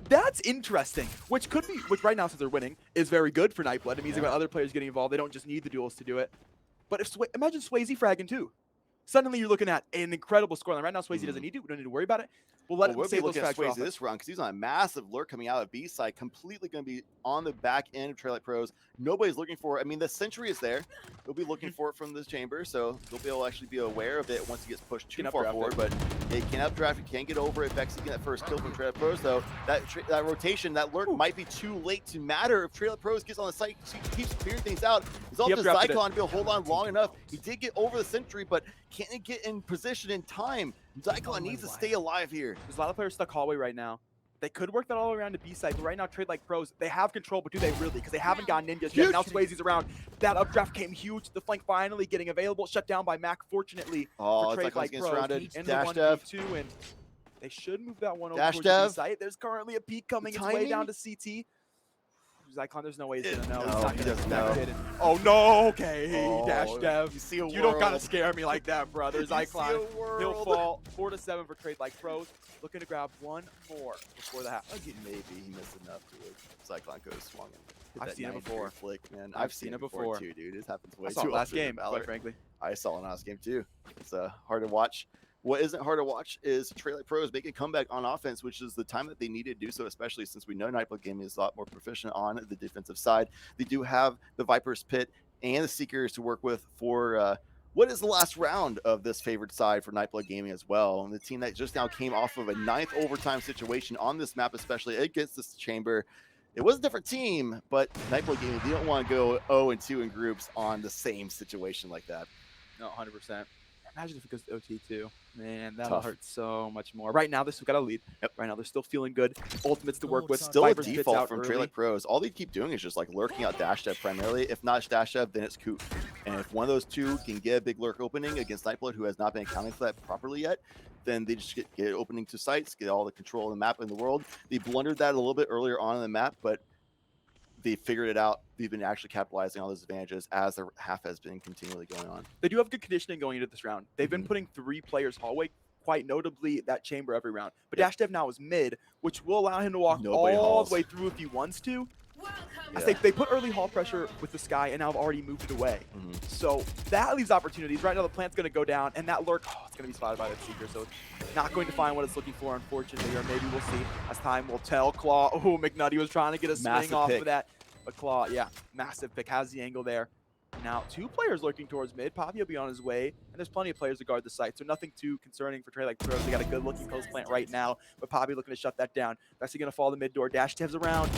that's interesting. Which could be, which right now since they're winning, is very good for Nightblood. It means they've got other players getting involved. They don't just need the duelist to do it. But if imagine Swayze fragging too. Suddenly you're looking at an incredible scoreline. Right now Swayze doesn't need to. We don't need to worry about it. We'll let him
we'll be
save those
looking at
frags for
Swayze
offense.
this round because he's on a massive lurk coming out of B side, completely going to be on the back end of Trade Light Pros. Nobody's looking for it. I mean, the Sentry is there. They'll be looking for it from this chamber, so they'll be able to actually be aware of it once he gets pushed too far forward. But they can updraft, can't get over it. Vexy get that first kill from Trade Light Pros, though. That rotation, that lurk might be too late to matter. If Trade Light Pros gets on the site, keeps clearing things out. It's all up to Zyklon to be able to hold on long enough. He did get over the Sentry, but can't get in position in time. Zyklon needs to stay alive here.
There's a lot of players stuck hallway right now. They could work that all around to B side, but right now Trade Like Pros, they have control, but do they really? Because they haven't gotten in just yet. Now Swayze's around. That updraft came huge. The flank finally getting available. Shut down by Mac, fortunately, for Trade Like Pros.
Surrounded.
In
Dash
the
Dev.
1v2, and they should move that one over
Dash
towards
Dev.
B site. There's currently a peek coming its way
Timing?
down to CT. Zyklon, there's no way he's gonna know.
No,
He's not
he
gonna
doesn't
expect
know.
it. Oh no, okay,
Oh,
Dash Dev.
you see a
You don't gotta
world.
scare me like that, brother.
You see a
Zyklon, he'll
world.
fall 4-7 for Trade Like Pros. Looking to grab one more before the half.
Maybe he missed enough to it. Cyclone goes swung and hit
I've
that
seen it
90-degree
before.
flick, man.
I've seen it before
too, dude. It happens way
I saw
too
it last
often in
game,
Valor.
quite frankly.
I saw it last game too. It's hard to watch. What isn't hard to watch is Trade Light Pros making a comeback on offense, which is the time that they needed to do so, especially since we know Nightblood Gaming is a lot more proficient on the defensive side. They do have the Viper's Pit and the Seekers to work with for what is the last round of this favored side for Nightblood Gaming as well. And the team that just now came off of a 9th overtime situation on this map, especially against this chamber. It was a different team, but Nightblood Gaming, they don't want to go 0-2 in groups on the same situation like that.
No, 100%. Imagine if it goes to OT too. Man, that'll
Tough.
hurt so much more. Right now, this has got a lead.
Yep.
Right now, they're still feeling good. Ultimates to work with.
Still a
Viper's Pit's
default
out
from
early.
Trade Light Pros. All they keep doing is just like lurking out Dash Dev primarily. If not Dash Dev, then it's Coop. And if one of those two can get a big lurk opening against Nightblood, who has not been accounting for that properly yet, then they just get opening to sites, get all the control of the map in the world. They blundered that a little bit earlier on in the map, but they figured it out. They've been actually capitalizing on those advantages as the half has been continually going on.
They do have good conditioning going into this round. They've been putting 3 players hallway, quite notably that chamber every round. But Dash Dev now is mid, which will allow him to walk all the way through if he wants to. They put early hall pressure with the Sky and now have already moved away. So that leaves opportunities. Right now the plant's going to go down, and that lurk, it's going to be spotted by that Seeker. So it's not going to find what it's looking for, unfortunately, or maybe we'll see as time will tell. Claw, McNutty was trying to get a swing off of that. But Claw, massive pick, has the angle there. Now 2 players lurking towards mid. Poppy will be on his way, and there's plenty of players to guard the site, so nothing too concerning for Trey like Pros. They got a good looking post plant right now, but Poppy looking to shut that down. Actually going to fall the mid door. Dash Dev's around.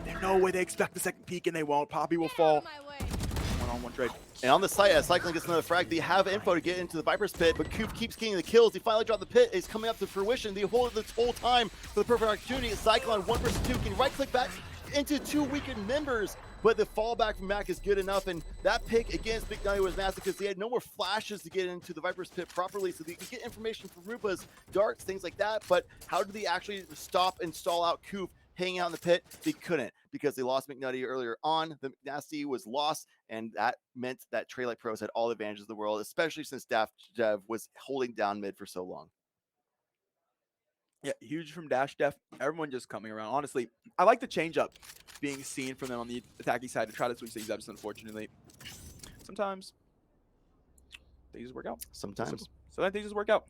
There's no way they expect the second peek, and they won't. Poppy will fall. One-on-one trade.
And on the site, as Cycling gets another frag, they have info to get into the Viper's pit, but Coof keeps getting the kills. He finally dropped the pit. It's coming up to fruition. They hold it this whole time for the perfect opportunity. Cyclone 1 versus 2 can right-click back into 2 weakened members, but the fallback from Mac is good enough, and that pick against McNutty was massive because they had no more flashes to get into the Viper's pit properly, so they could get information from Rupa's darts, things like that, but how did they actually stop and stall out Coof hanging out in the pit? They couldn't, because they lost McNutty earlier on. The McNasty was lost, and that meant that Trey Light Pros had all the advantages of the world, especially since Dash Dev was holding down mid for so long.
Yeah, huge from Dash Def. Everyone just coming around. Honestly, I like the change up being seen from them on the attacking side to try to switch things up. Unfortunately, sometimes they just work out.
Sometimes
they just work out.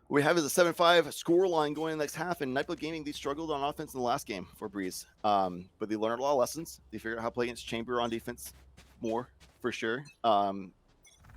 What we have is a 7-5 score line going in the next half, and Nightblood Gaming, they struggled on offense in the last game for Breeze. But they learned a lot of lessons. They figured out how to play against Chamber on defense more, for sure.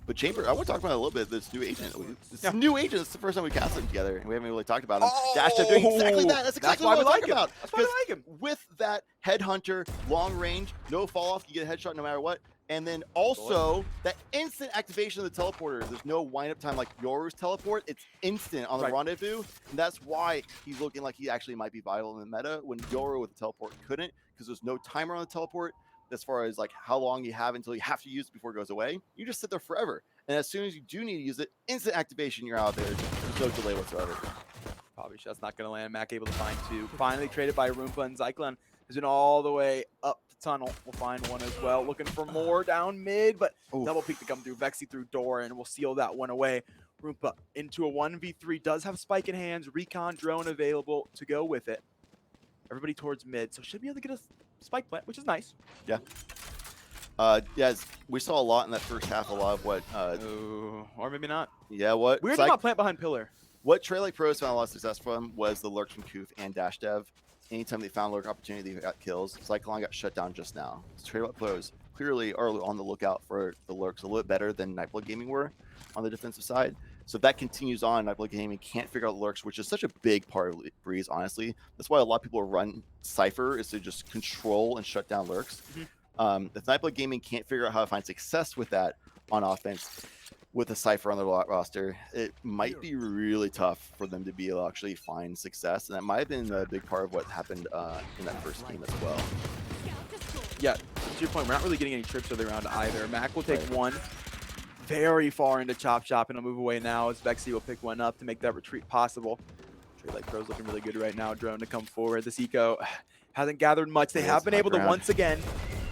But Chamber, I want to talk about it a little bit. This new agent. This new agent. It's the first time we cast them together, and we haven't really talked about him. Dash Dev doing exactly that. That's exactly what we like about.
That's why we like him.
With that headhunter, long range, no fall off, you get a headshot no matter what. And then also that instant activation of the teleporter. There's no wind up time like Yoru's teleport. It's instant on the rendezvous. And that's why he's looking like he actually might be vital in the meta when Yoru with the teleport couldn't, because there's no timer on the teleport as far as like how long you have until you have to use it before it goes away. You just sit there forever. And as soon as you do need to use it, instant activation, you're out there. There's no delay whatsoever.
Probably shot's not going to land. Mac able to find 2. Finally traded by Roompa, and Zyklon has been all the way up the tunnel. We'll find 1 as well. Looking for more down mid, but double peek to come through. Vexy through door, and we'll seal that one away. Roompa into a 1v3. Does have spike in hands. Recon drone available to go with it. Everybody towards mid, so should be able to get a spike plant, which is nice.
Yeah. Yes, we saw a lot in that first half. A lot of what,
or maybe not.
Yeah, what?
Weird about plant behind pillar.
What Trey Light Pros found a lot of success from was the lurks from Coof and Dash Dev. Anytime they found lurk opportunity, they got kills. Cyclone got shut down just now. Trey Light Pros clearly are on the lookout for the lurks a little bit better than Nightblood Gaming were on the defensive side. So if that continues on, Nightblood Gaming can't figure out the lurks, which is such a big part of Breeze, honestly. That's why a lot of people run Cypher, is to just control and shut down lurks. If Nightblood Gaming can't figure out how to find success with that on offense, with a Cypher on their roster, it might be really tough for them to be able to actually find success. And that might have been a big part of what happened in that first game as well.
Yeah, to your point, we're not really getting any trips early around either. Mac will take 1 very far into Chop Shop, and he'll move away now as Vexy will pick 1 up to make that retreat possible. Trey Light Pro's looking really good right now. Drone to come forward. This eco hasn't gathered much. They have been able to once again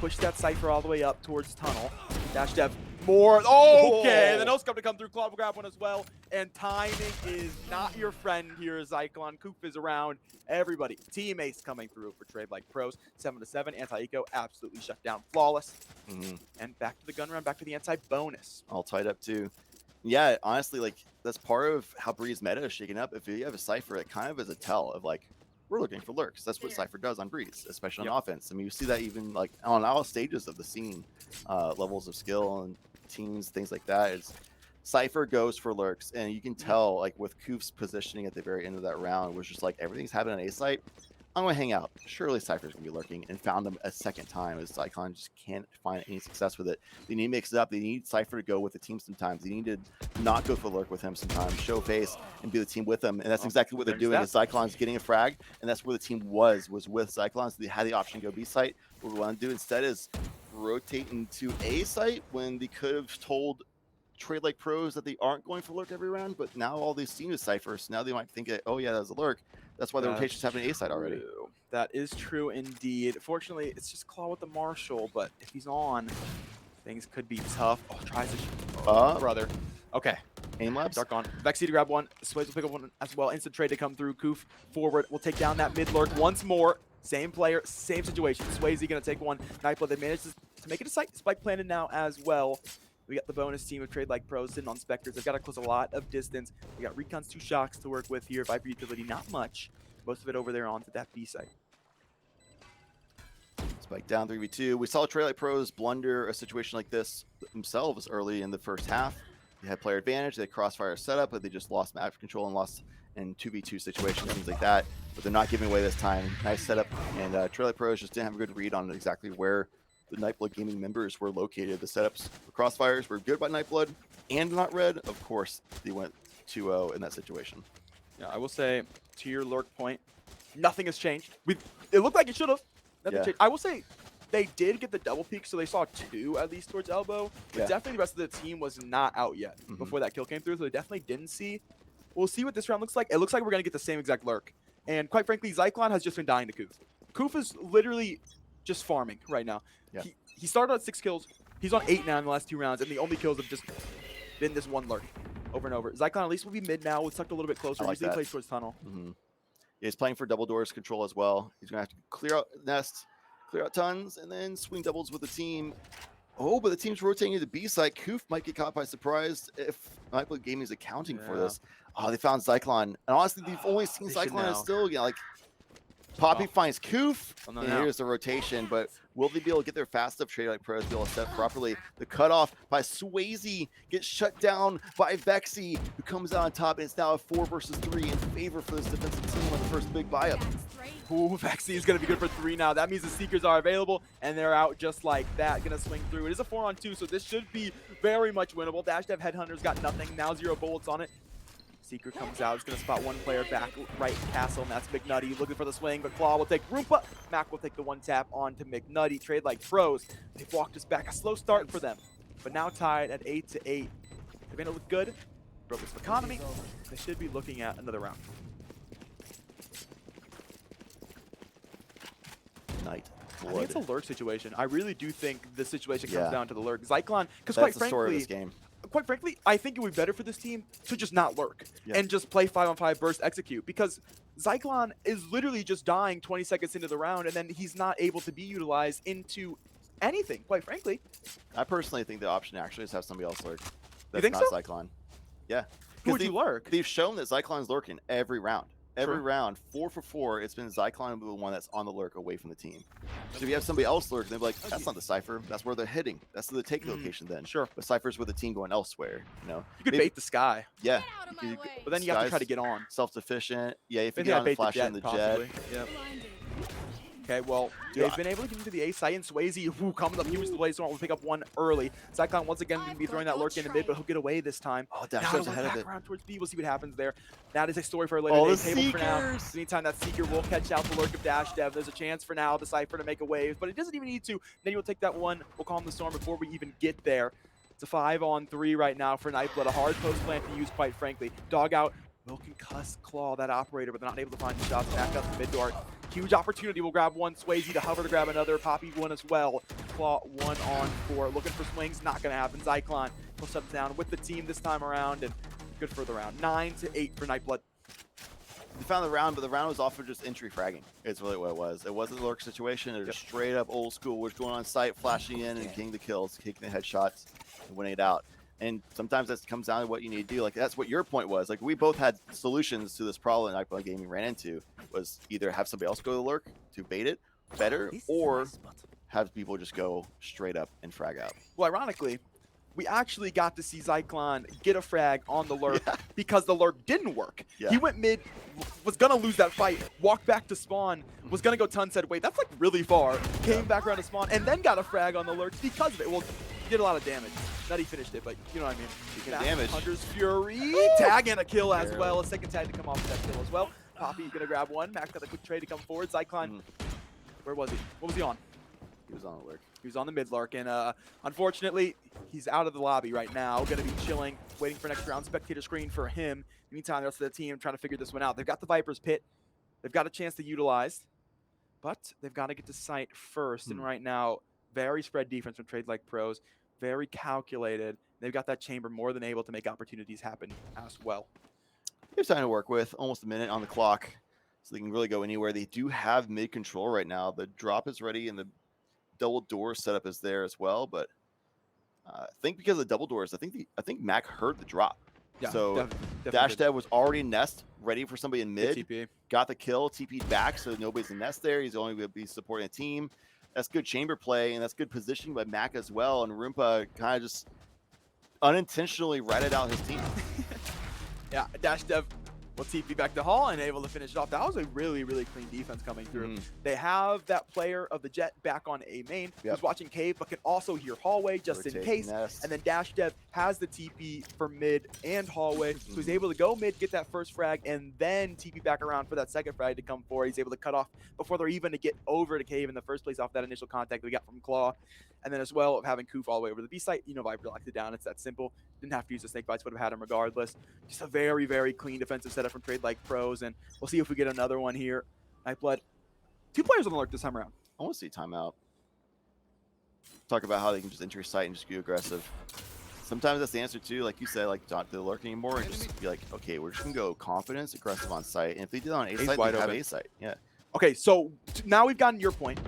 push that Cypher all the way up towards tunnel. Dash Dev more. Okay, the no scope to come through. Claw will grab 1 as well. And timing is not your friend here. Zyklon, Coop is around. Everybody, team ace coming through for Trade Like Pros. 7-7, anti-eco absolutely shut down, flawless. And back to the gun round, back to the anti-bonus.
All tied up too. Yeah, honestly, like that's part of how Breeze meta is shaking up. If you have a Cypher, it kind of is a tell of like, we're looking for lurks. That's what Cypher does on Breeze, especially on offense. I mean, you see that even like on all stages of the scene, levels of skill and teams, things like that. It's Cypher goes for lurks, and you can tell like with Koof's positioning at the very end of that round was just like everything's happening on A site. I'm gonna hang out. Surely Cypher's gonna be lurking, and found him a second time as Icon just can't find any success with it. They need to mix it up. They need Cypher to go with the team sometimes. They need to not go for lurk with him sometimes, show face and be the team with him. And that's exactly what they're doing. Is Cyclone's getting a frag, and that's where the team was with Cyclone. So they had the option to go B site. What we want to do instead is rotate into A site when they could have told Trade Like Pros that they aren't going for lurk every round, but now all these seen as ciphers. Now they might think that, oh yeah, that's a lurk. That's why the rotation's happening A side already.
That is true indeed. Fortunately, it's just Claw with the Marshall, but if he's on, things could be tough. Oh, tries to brother. Okay.
Aim labs.
Dark on. Vexy to grab one. Sways will pick up one as well. Instant trade to come through. Koof forward. Will take down that mid lurk once more. Same player, same situation. Swayze gonna take one. Nightblood, they managed to make it a spike planted now as well. We got the bonus team of Trade Like Pros sitting on Spectres. They've got to close a lot of distance. We got Recon's 2 shocks to work with here. Viper utility, not much. Most of it over there onto that B site.
Spike down 3v2. We saw Trade Like Pros blunder a situation like this themselves early in the first half. They had player advantage, they had crossfire setup, but they just lost map control and lost in 2v2 situations, things like that. But they're not giving away this time. Nice setup, and Trade Like Pros just didn't have a good read on exactly where the Nightblood Gaming members were located. The setups for crossfires were good by Nightblood and not red. Of course, they went 2-0 in that situation.
Yeah, I will say, to your lurk point, nothing has changed. It looked like it should have. Nothing changed. I will say, they did get the double peek, so they saw 2 at least towards elbow. But definitely the rest of the team was not out yet before that kill came through, so they definitely didn't see. We'll see what this round looks like. It looks like we're going to get the same exact lurk. And quite frankly, Zyklon has just been dying to Koof. Koof is literally just farming right now.
Yeah.
He started at 6 kills. He's on 8 now in the last 2 rounds, and the only kills have just been this one lurk over and over. Zyklon at least will be mid now. We'll tucked a little bit closer.
Like
Usually plays towards tunnel.
Yeah, he's playing for double doors control as well. He's going to have to clear out nest, clear out tons, and then swing doubles with the team. Oh, but the team's rotating to the B side. Koof might get caught by surprise if Nightblood Gaming is accounting for this. Oh, they found Zyklon. And honestly, they've only seen Zyklon as still, like, Poppy finds Koof, and here's the rotation, but will they be able to get there fast enough? Trade Like Pros be able to set properly. The cutoff by Swayze gets shut down by Vexy, who comes out on top, and it's now a 4 versus 3 in favor for this defensive team on the first big buy-up.
Ooh, Vexy is going to be good for 3 now. That means the Seekers are available, and they're out just like that. Going to swing through. It is a 4-on-2, so this should be very much winnable. Dash Dev Headhunter's got nothing. Now 0 bullets on it. Seeker comes out. He's going to spot one player back right castle, and that's McNutty looking for the swing, but Claw will take Roompa. Mac will take the 1-tap onto McNutty. Trade Like Pros. They've walked us back. A slow start for them, but now tied at 8-8. They're going to look good. Broke this economy. They should be looking at another round.
Nightblood.
I think it's a lurk situation. I really do think this situation comes down to the lurk. Zyklon, because quite
the story of
frankly,
this game.
Quite frankly, I think it would be better for this team to just not lurk and just play 5-on-5 burst execute, because Zyklon is literally just dying 20 seconds into the round, and then he's not able to be utilized into anything, quite frankly.
I personally think the option actually is to have somebody else lurk.
You think
not
so?
Zyklon. Yeah.
Who would you lurk?
They've shown that Zyklon's lurking every round. Every round, 4 for 4, it's been Zyklon the one that's on the lurk away from the team. So if you have somebody else lurk, they'll be like, that's not the Cypher. That's where they're hitting. That's the take location then.
Sure.
But Cypher's with the team going elsewhere, you know?
You could bait the Sky.
Yeah.
But then you have to try to get on.
Self-sufficient. Yeah, if you get on the flash in the jet.
Yep. Okay, well, they've been able to get into the A site, and Swayze, who comes up huge to the blaze, will pick up one early. Zyklon once again going to be throwing that lurk in the mid, but he'll get away this time.
Oh, Dash Dev's ahead of it.
Around towards B, we'll see what happens there. That is a story for a later day table for now. Anytime that Seeker will catch out the lurk of Dash Dev, there's a chance for now the Cypher to make a wave, but it doesn't even need to. Then you'll take that one, we'll calm the storm before we even get there. It's a 5-on-3 right now for Nightblood, a hard post plant to use, quite frankly. Dog out will concuss Claw, that operator, but they're not able to find the shots back up the mid door. Huge opportunity. We'll grab one. Swayze to hover to grab another. Poppy one as well. Claw 1-on-4. Looking for swings. Not going to happen. Zyklon will shut down with the team this time around, and good for the round. 9-8 for Nightblood.
They found the round, but the round was often just entry fragging. It's really what it was. It wasn't a lurk situation. It was just straight up old school. We're going on site, flashing in, and getting the kills, taking the headshots, and winning it out. And sometimes that comes down to what you need to do. Like, that's what your point was. Like, we both had solutions to this problem that Nightblood Gaming ran into, was either have somebody else go to the lurk to bait it better, or have people just go straight up and frag out.
Well, ironically, we actually got to see Zyklon get a frag on the lurk because the lurk didn't work. He went mid, was going to lose that fight, walked back to spawn, was going to go ton, said, wait, that's like really far, came back around to spawn, and then got a frag on the lurk because of it. Well, he did a lot of damage. Not he finished it, but you know what I mean.
Damage.
Hunter's Fury, tag and a kill as well. A second tag to come off with that kill as well. Poppy gonna grab one. Max got a quick trade to come forward. Zyklon, where was he? What was he on?
He was on the lurk.
He was on the mid lurk, and unfortunately, he's out of the lobby right now. Going to be chilling, waiting for next round. Spectator screen for him. Meantime, the rest of the team trying to figure this one out. They've got the Viper's Pit. They've got a chance to utilize, but they've got to get to site first. And right now, very spread defense from Trade Like Pros. Very calculated. They've got that chamber more than able to make opportunities happen as well.
There's time to work with. Almost a minute on the clock, so they can really go anywhere. They do have mid control right now. The drop is ready, and the double door setup is there as well. But I think because of the double doors, I think Mac heard the drop.
Yeah,
so Dash Dev was already in nest, ready for somebody in mid.
TP.
Got the kill, TP'd back, so nobody's in nest there. He's only going to be supporting a team. That's good chamber play, and that's good positioning by Mac as well. And Roompa kind of just unintentionally ratted out his team.
Yeah, Dash Dev will TP back to Hall and able to finish it off. That was a really, really clean defense coming through. They have that player of the Jet back on A main who's watching Cave, but can also hear Hallway just in case.
Nest.
And then Dash Dev has the TP for mid and Hallway, so he's able to go mid, get that first frag, and then TP back around for that second frag to come forward. He's able to cut off before they're even to get over to Cave in the first place off that initial contact we got from Claw. And then as well, having Koof all the way over to the B site, you know, Viper locked it down. It's that simple. Didn't have to use the snake bites, would have had him regardless. Just a very, very clean defensive setup from Trade Like Pros, and we'll see if we get another one here. Nightblood, 2 players on the lurk this time around.
I want to see timeout. Talk about how they can just enter your site and just be aggressive. Sometimes that's the answer too, like you said, like not to lurk anymore and just be like, okay, we're just gonna go confidence, aggressive on site. And if they did on A site, they have A site. Yeah.
Okay, so now we've gotten your point,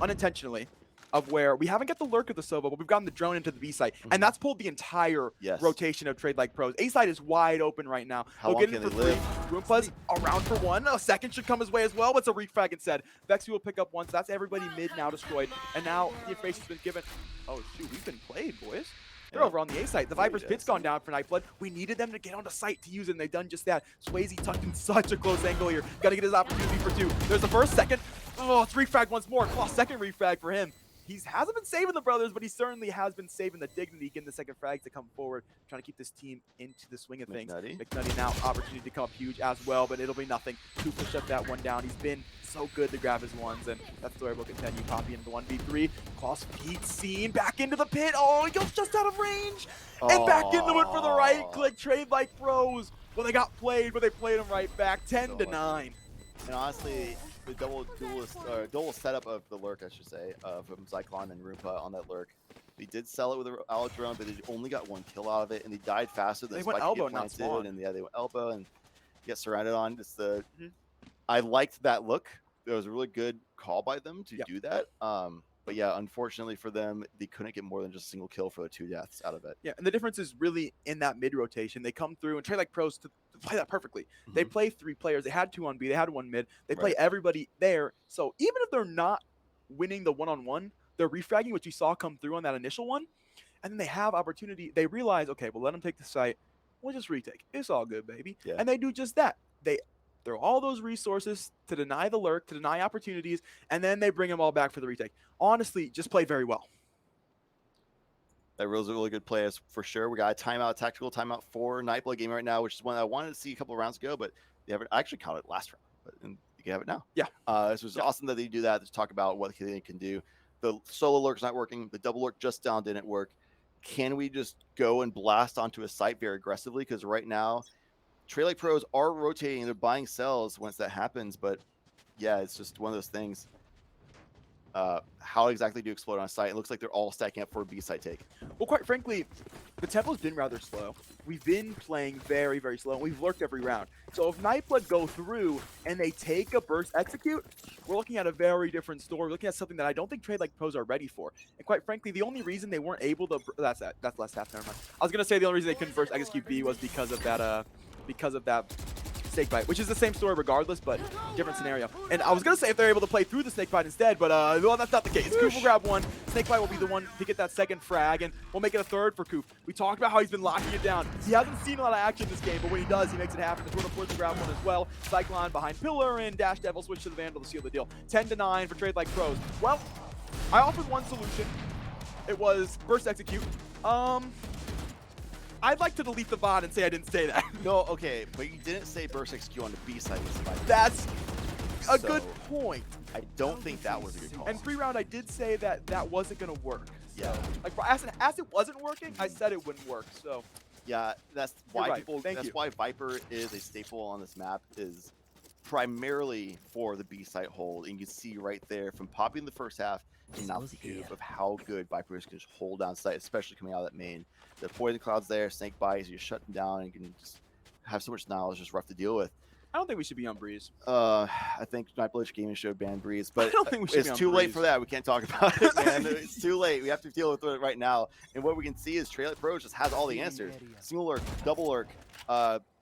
unintentionally, of where we haven't got the lurk of the Sova, but we've gotten the drone into the B site, and that's pulled the entire rotation of Trade Like Pros. A site is wide open right now.
How long can they live?
Roompa's around for one. A second should come his way as well, but it's a refrag instead. Vexy will pick up one, so that's everybody mid now destroyed. And now the information's been given. Oh shoot, we've been played, boys. They're over on the A site. The Viper's Pit's gone down for Nightblood. We needed them to get onto site to use it, and they've done just that. Swayze tucked in such a close angle here. Got to get his opportunity for 2. There's the first, second. Oh, it's refrag once more. Claw, second refrag for him. He hasn't been saving the brothers, but he certainly has been saving the dignity, getting the second frag to come forward, trying to keep this team into the swing of things. McNutty now, opportunity to come up huge as well, but it'll be nothing. Cooper shut that one down. He's been so good to grab his ones, and that story will continue. Poppy into the 1v3. Claw's feet seen, back into the pit. Oh, he goes just out of range, and back into it for the right click. Trade Like Pros. Well, they got played, but they played him right back, 10-9.
And honestly, the double setup of the lurk, I should say, from Zyklon and Roompa on that lurk. They did sell it with an aloe drone, but they only got 1 kill out of it, and they died faster than
they went elbow, not spawn.
And yeah, they went elbow and get surrounded on. It's the I liked that look. It was a really good call by them to do that. But yeah, unfortunately for them, they couldn't get more than just a single kill for the 2 deaths out of it. Yeah,
and the difference is really in that mid rotation. They come through and Trade Like Pros to play that perfectly. They play 3 players. They had 2 on B. They had 1 mid. They play everybody there. So even if they're not winning the one-on-one, they're refragging what you saw come through on that initial one. And then they have opportunity. They realize, okay, well, let them take the site. We'll just retake. It's all good, baby.
Yeah.
And they do just that. They throw all those resources to deny the lurk, to deny opportunities, and then they bring them all back for the retake. Honestly, just played very well.
That was a really good play for sure. We got a timeout, tactical timeout for Nightblood game right now, which is one I wanted to see a couple of rounds ago, but they haven't. I actually caught it last round, but you can have it now.
Yeah.
This was awesome that they do that. To talk about what they can do. The solo lurk's not working. The double lurk just down didn't work. Can we just go and blast onto a site very aggressively? Because right now, Trade Like Pros are rotating. They're buying cells once that happens, but yeah, it's just one of those things. How exactly do you explode on a site? It looks like they're all stacking up for a B site take.
Well, quite frankly, the tempo's been rather slow. We've been playing very, very slow, and we've lurked every round. So if Nightblood go through and they take a burst execute, we're looking at a very different story. We're looking at something that I don't think Trade Like Pros are ready for. And quite frankly, the only reason they weren't able to that's last half, never mind. I was gonna say the only reason they couldn't burst execute B was because of that snake bite, which is the same story regardless, but different scenario. And I was gonna say if they're able to play through the snake bite instead, but well, that's not the case. Koof will grab 1. Snake bite will be the one to get that second frag, and we'll make it a 3rd for Koof. We talked about how he's been locking it down. He hasn't seen a lot of action this game, but when he does, he makes it happen. The Tornado forces to grab 1 as well. Cyclone behind Pillar, and Dash Devil switch to the Vandal to seal the deal. 10-9 for Trade Like Pros. Well, I offered one solution. It was burst execute. I'd like to delete the VOD and say I didn't say that.
No, okay, but you didn't say burst execute on the B side.
a
So,
good point.
I don't think that was a good call.
And pre-round, I did say that that wasn't going to work.
Yeah.
So, like, as it wasn't working, I said it wouldn't work. So,
Yeah, that's
You're
why
right. Thank
that's
you.
why Viper is a staple on this map, is primarily for the B site hold. And you can see right there from popping the first half and now proof of how good Viper is can just hold down site, especially coming out of that main. The poison clouds there, snake bites, you shut them down, and you can just have so much knowledge, just rough to deal with.
I don't think we should be on Breeze.
I think Nightblood Gaming should ban Breeze, but
don't think we should
it's
be on
too late
Breeze.
for that. We can't talk about it, man. It's too late. We have to deal with it right now. And what we can see is Trail Pro just has all the answers: single lurk, double lurk,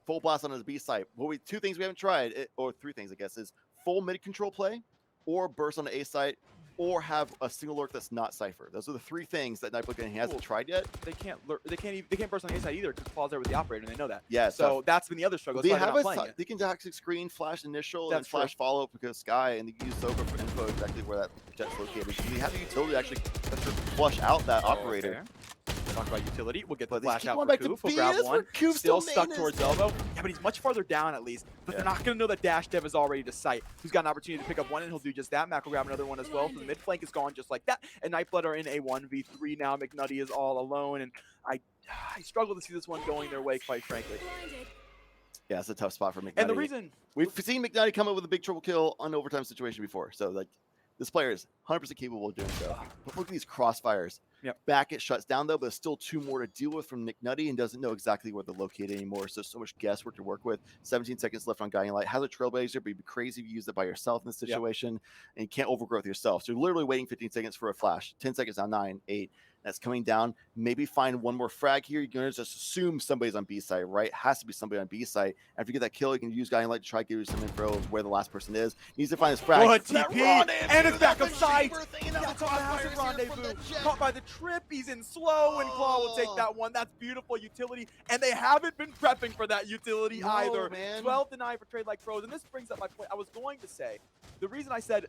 full blast on his B site. Two things we haven't tried, or three things I guess, is full mid control play, or burst on the A site, or have a single lurk that's not Cypher. Those are the three things that Nightblood Gaming hasn't tried yet.
They can't. They can't burst on the A side either because Paul's there with the operator, and they know that.
Yeah.
So that's been the other struggle.
They
That's why
have
they're not playing it.
they can toxic screen, flash initial,
That's
and flash follow up because Sky, and they can use Soka for info exactly where that jet's located. So they have the utility to actually flush out that operator.
Fair. Talk about utility. We'll get the
But they
flash
keep
out
going
for
back to
Coop. We'll
B.
grab
That's
one.
where Coop
Still
still
stuck
main
towards
is.
elbow. Yeah, but he's much farther down at least. But they're not going to know that dash dev is already to sight. He's got an opportunity to pick up one, and he'll do just that. Mac will grab another one as well. So the mid flank is gone just like that. And Nightblood are in a 1v3 now. McNutty is all alone, and I struggle to see this one going their way, quite frankly.
Yeah, it's a tough spot for McNutty.
And the reason
we've seen McNutty come up with a big triple kill on overtime situation before, so like this player is 100% capable of doing so. But look at these crossfires.
Yep.
Back it shuts down though, but there's still two more to deal with from McNutty and doesn't know exactly where they're located anymore. So much guesswork to work with. 17 seconds left on Guiding Light. Has a trailblazer, but it'd be crazy if you use it by yourself in this situation. And you can't overgrowth yourself. So you're literally waiting 15 seconds for a flash. 10 seconds on 9, 8. That's coming down. Maybe find one more frag here. You're gonna just assume somebody's on B site, right? Has to be somebody on B site. And if you get that kill, you can use Guiding Light to try to give you some info of where the last person is. He needs to find his frag.
What TP? And it's back up side. That's a massive
rendezvous.
rendezvous. Caught by the trip. He's in slow, and Claw will take that one. That's beautiful utility. And they haven't been prepping for that utility either.
Man.
12-9 for Trade Like Pros. And this brings up my point. I was going to say, the reason I said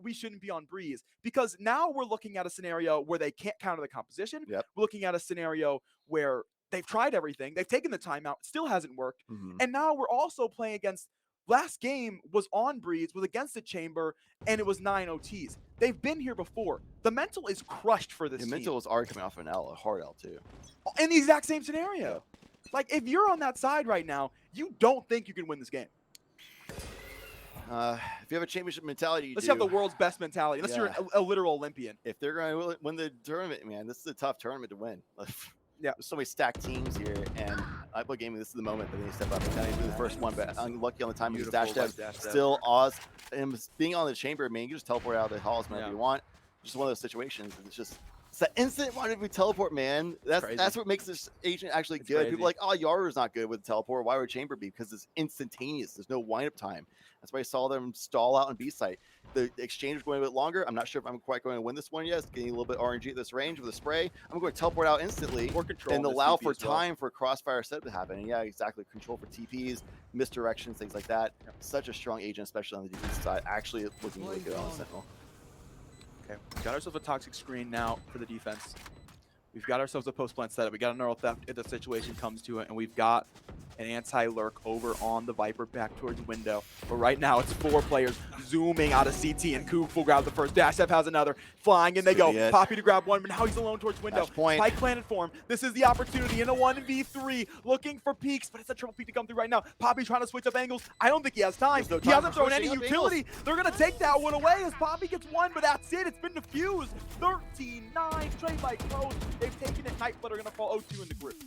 we shouldn't be on Breeze, because now we're looking at a scenario where they can't counter the composition.
Yep.
We're looking at a scenario where they've tried everything. They've taken the timeout. Still hasn't worked. And now we're also playing against, last game was on Breeze, was against the Chamber, and it was 9 OTs. They've been here before. The mental is crushed for this
The
team.
mental is already coming off an L, a hard L too.
In the exact same scenario. Like, if you're on that side right now, you don't think you can win this game.
If you have a championship mentality,
Unless you have the world's best mentality. Unless you're a literal Olympian.
If they're going to win the tournament, man, this is a tough tournament to win.
Yeah.
There's so many stacked teams here, and Nightblood Gaming, this is the moment that they step up. They do the first one, but unlucky on the time because dash dev. Still, Oz, and being on the chamber, man, you can just teleport out of the halls whenever you want. Just one of those situations. It's that instant why did we teleport, man? That's what makes this agent actually good.
Crazy.
People are like, oh, Yaru's not good with teleport. Why would chamber be? Because it's instantaneous. There's no wind-up time. That's why I saw them stall out on B site. The exchange is going a bit longer. I'm not sure if I'm quite going to win this one yet. It's getting a little bit RNG at this range with a spray. I'm going to teleport out instantly
More control
and
in this
allow
TP
for
as well.
time for crossfire setup to happen. And yeah, exactly. Control for TPs, misdirections, things like that. Such a strong agent, especially on the defense side. Actually, looking really good on the Sentinel.
Okay, we've got ourselves a toxic screen now for the defense. We've got ourselves a post-plant setup. We got a neural theft if the situation comes to it, and we've got an anti-lurk over on the Viper back towards window. But right now, it's 4 players zooming out of CT, and Coop will grab the first. Dash F has another. Flying, and they go. Poppy to grab one, but now he's alone towards window. Spike planted for him. This is the opportunity in a 1v3, looking for peaks, but it's a triple peak to come through right now. Poppy trying to switch up angles. I don't think he has time.
No
He
time
hasn't
for
thrown any
switching up
utility.
angles.
They're going to take that one away as Poppy gets one, but that's it. It's been diffused. 13-9. Trade like pros. They've taken it. Nightblood are going to fall 0-2 in the group.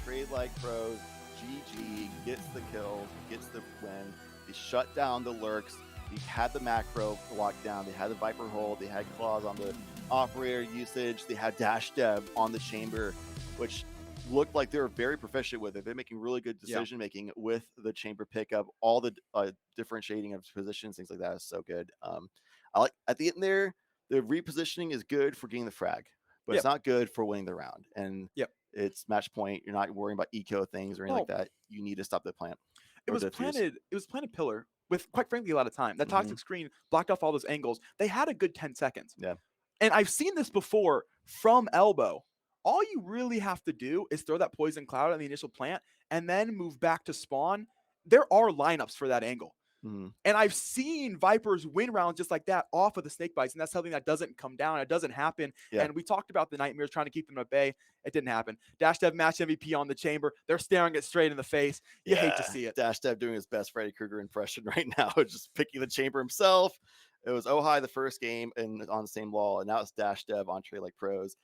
Trade like pros. GG gets the kill, gets the win. They shut down the lurks. They had the macro locked down. They had the Viper hold. They had claws on the operator usage. They had dash dev on the chamber, which looked like they were very proficient with it. They're making really good decision making with the chamber pickup. All the differentiating of positions, things like that is so good. I like at the end there, the repositioning is good for getting the frag, but it's not good for winning the round. And it's match point. You're not worrying about eco things or anything like that. You need to stop the plant.
It was planted pillar with, quite frankly, a lot of time. That toxic screen blocked off all those angles. They had a good 10 seconds.
Yeah.
And I've seen this before from elbow. All you really have to do is throw that poison cloud on the initial plant and then move back to spawn. There are lineups for that angle. And I've seen Vipers win rounds just like that off of the snake bites, and that's something that doesn't come down. It doesn't happen.
Yeah.
And we talked about the Nightmares trying to keep them at bay. It didn't happen. Dash Dev match MVP on the chamber. They're staring it straight in the face. You hate to see it.
Dash Dev doing his best Freddy Krueger impression right now, just picking the chamber himself. It was Ohio the first game and on the same wall, and now it's Dash Dev on Trey like pros.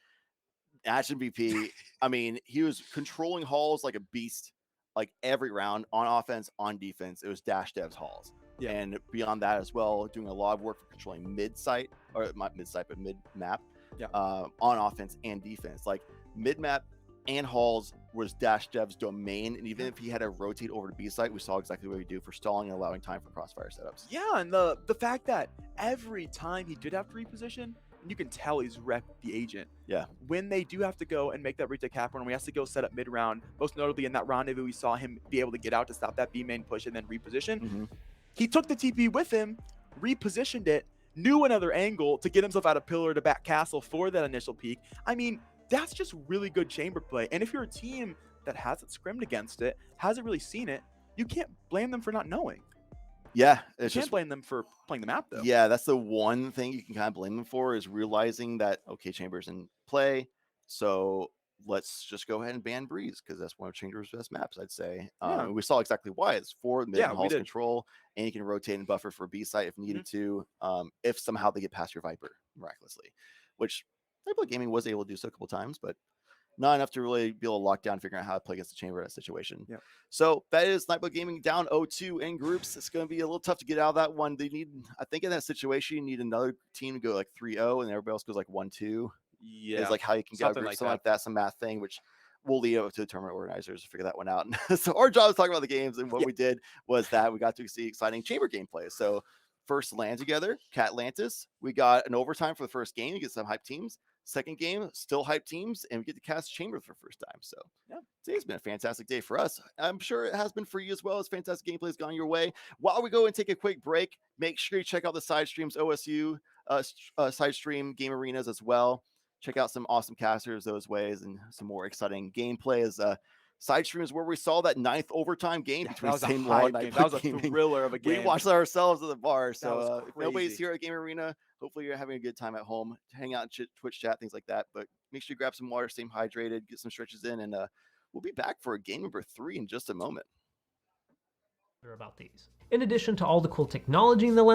Match MVP. I mean, he was controlling halls like a beast, like every round on offense, on defense. It was Dash Dev's halls.
Yeah.
And beyond that as well, doing a lot of work for controlling mid-site, or not mid-site, but mid-map, on offense and defense. Like mid-map and halls was Dash Dev's domain, and even if he had to rotate over to B-site, we saw exactly what he do for stalling and allowing time for crossfire setups.
Yeah, and the fact that every time he did have to reposition, you can tell he's wrecked the agent.
Yeah.
When they do have to go and make that retake happen, when he has to go set up mid-round, most notably in that rendezvous, we saw him be able to get out to stop that B main push and then reposition. He took the TP with him, repositioned it, knew another angle to get himself out of pillar to back castle for that initial peak. I mean, that's just really good chamber play. And if you're a team that hasn't scrimmed against it, hasn't really seen it, you can't blame them for not knowing.
Yeah,
you can't blame them for playing the map, though.
Yeah, that's the one thing you can kind of blame them for, is realizing that, okay, Chamber's in play, so let's just go ahead and ban Breeze, because that's one of Chamber's best maps, I'd say. We saw exactly why. It's for mid and halls control, and you can rotate and buffer for B-site if needed to, if somehow they get past your Viper miraculously, which Nightblood Gaming was able to do so a couple times, but not enough to really be able to lock down, figuring out how to play against the chamber in that situation.
Yeah.
So that is Nightblood Gaming down 0-2 in groups. It's going to be a little tough to get out of that one. They need, I think in that situation, you need another team to go like 3-0 and everybody else goes like 1-2.
Yeah.
Is like how you can get out of groups, something like that, some math thing, which we'll leave up to the tournament organizers to figure that one out. So our job is talking about the games, and what we did was that we got to see exciting chamber gameplay. So first land together, Catlantis. We got an overtime for the first game. You get some hype teams. Second game, still hype teams, and we get to cast chamber for the first time. So today's been a fantastic day for us. I'm sure it has been for you as well, as fantastic gameplay has gone your way. While we go and take a quick break, make sure you check out the side streams, OSU side stream game arenas as well. Check out some awesome casters those ways, and some more exciting gameplay as side streams where we saw that 9th overtime game between Same Law and Nightblood.
That was a thriller of a game.
We watched that ourselves at the bar. So if nobody's here at Game Arena, hopefully you're having a good time at home. Hang out in Twitch chat, things like that. But make sure you grab some water, stay hydrated, get some stretches in, and we'll be back for game number 3 in just a moment.
About these. In addition to all the cool technology in the lens,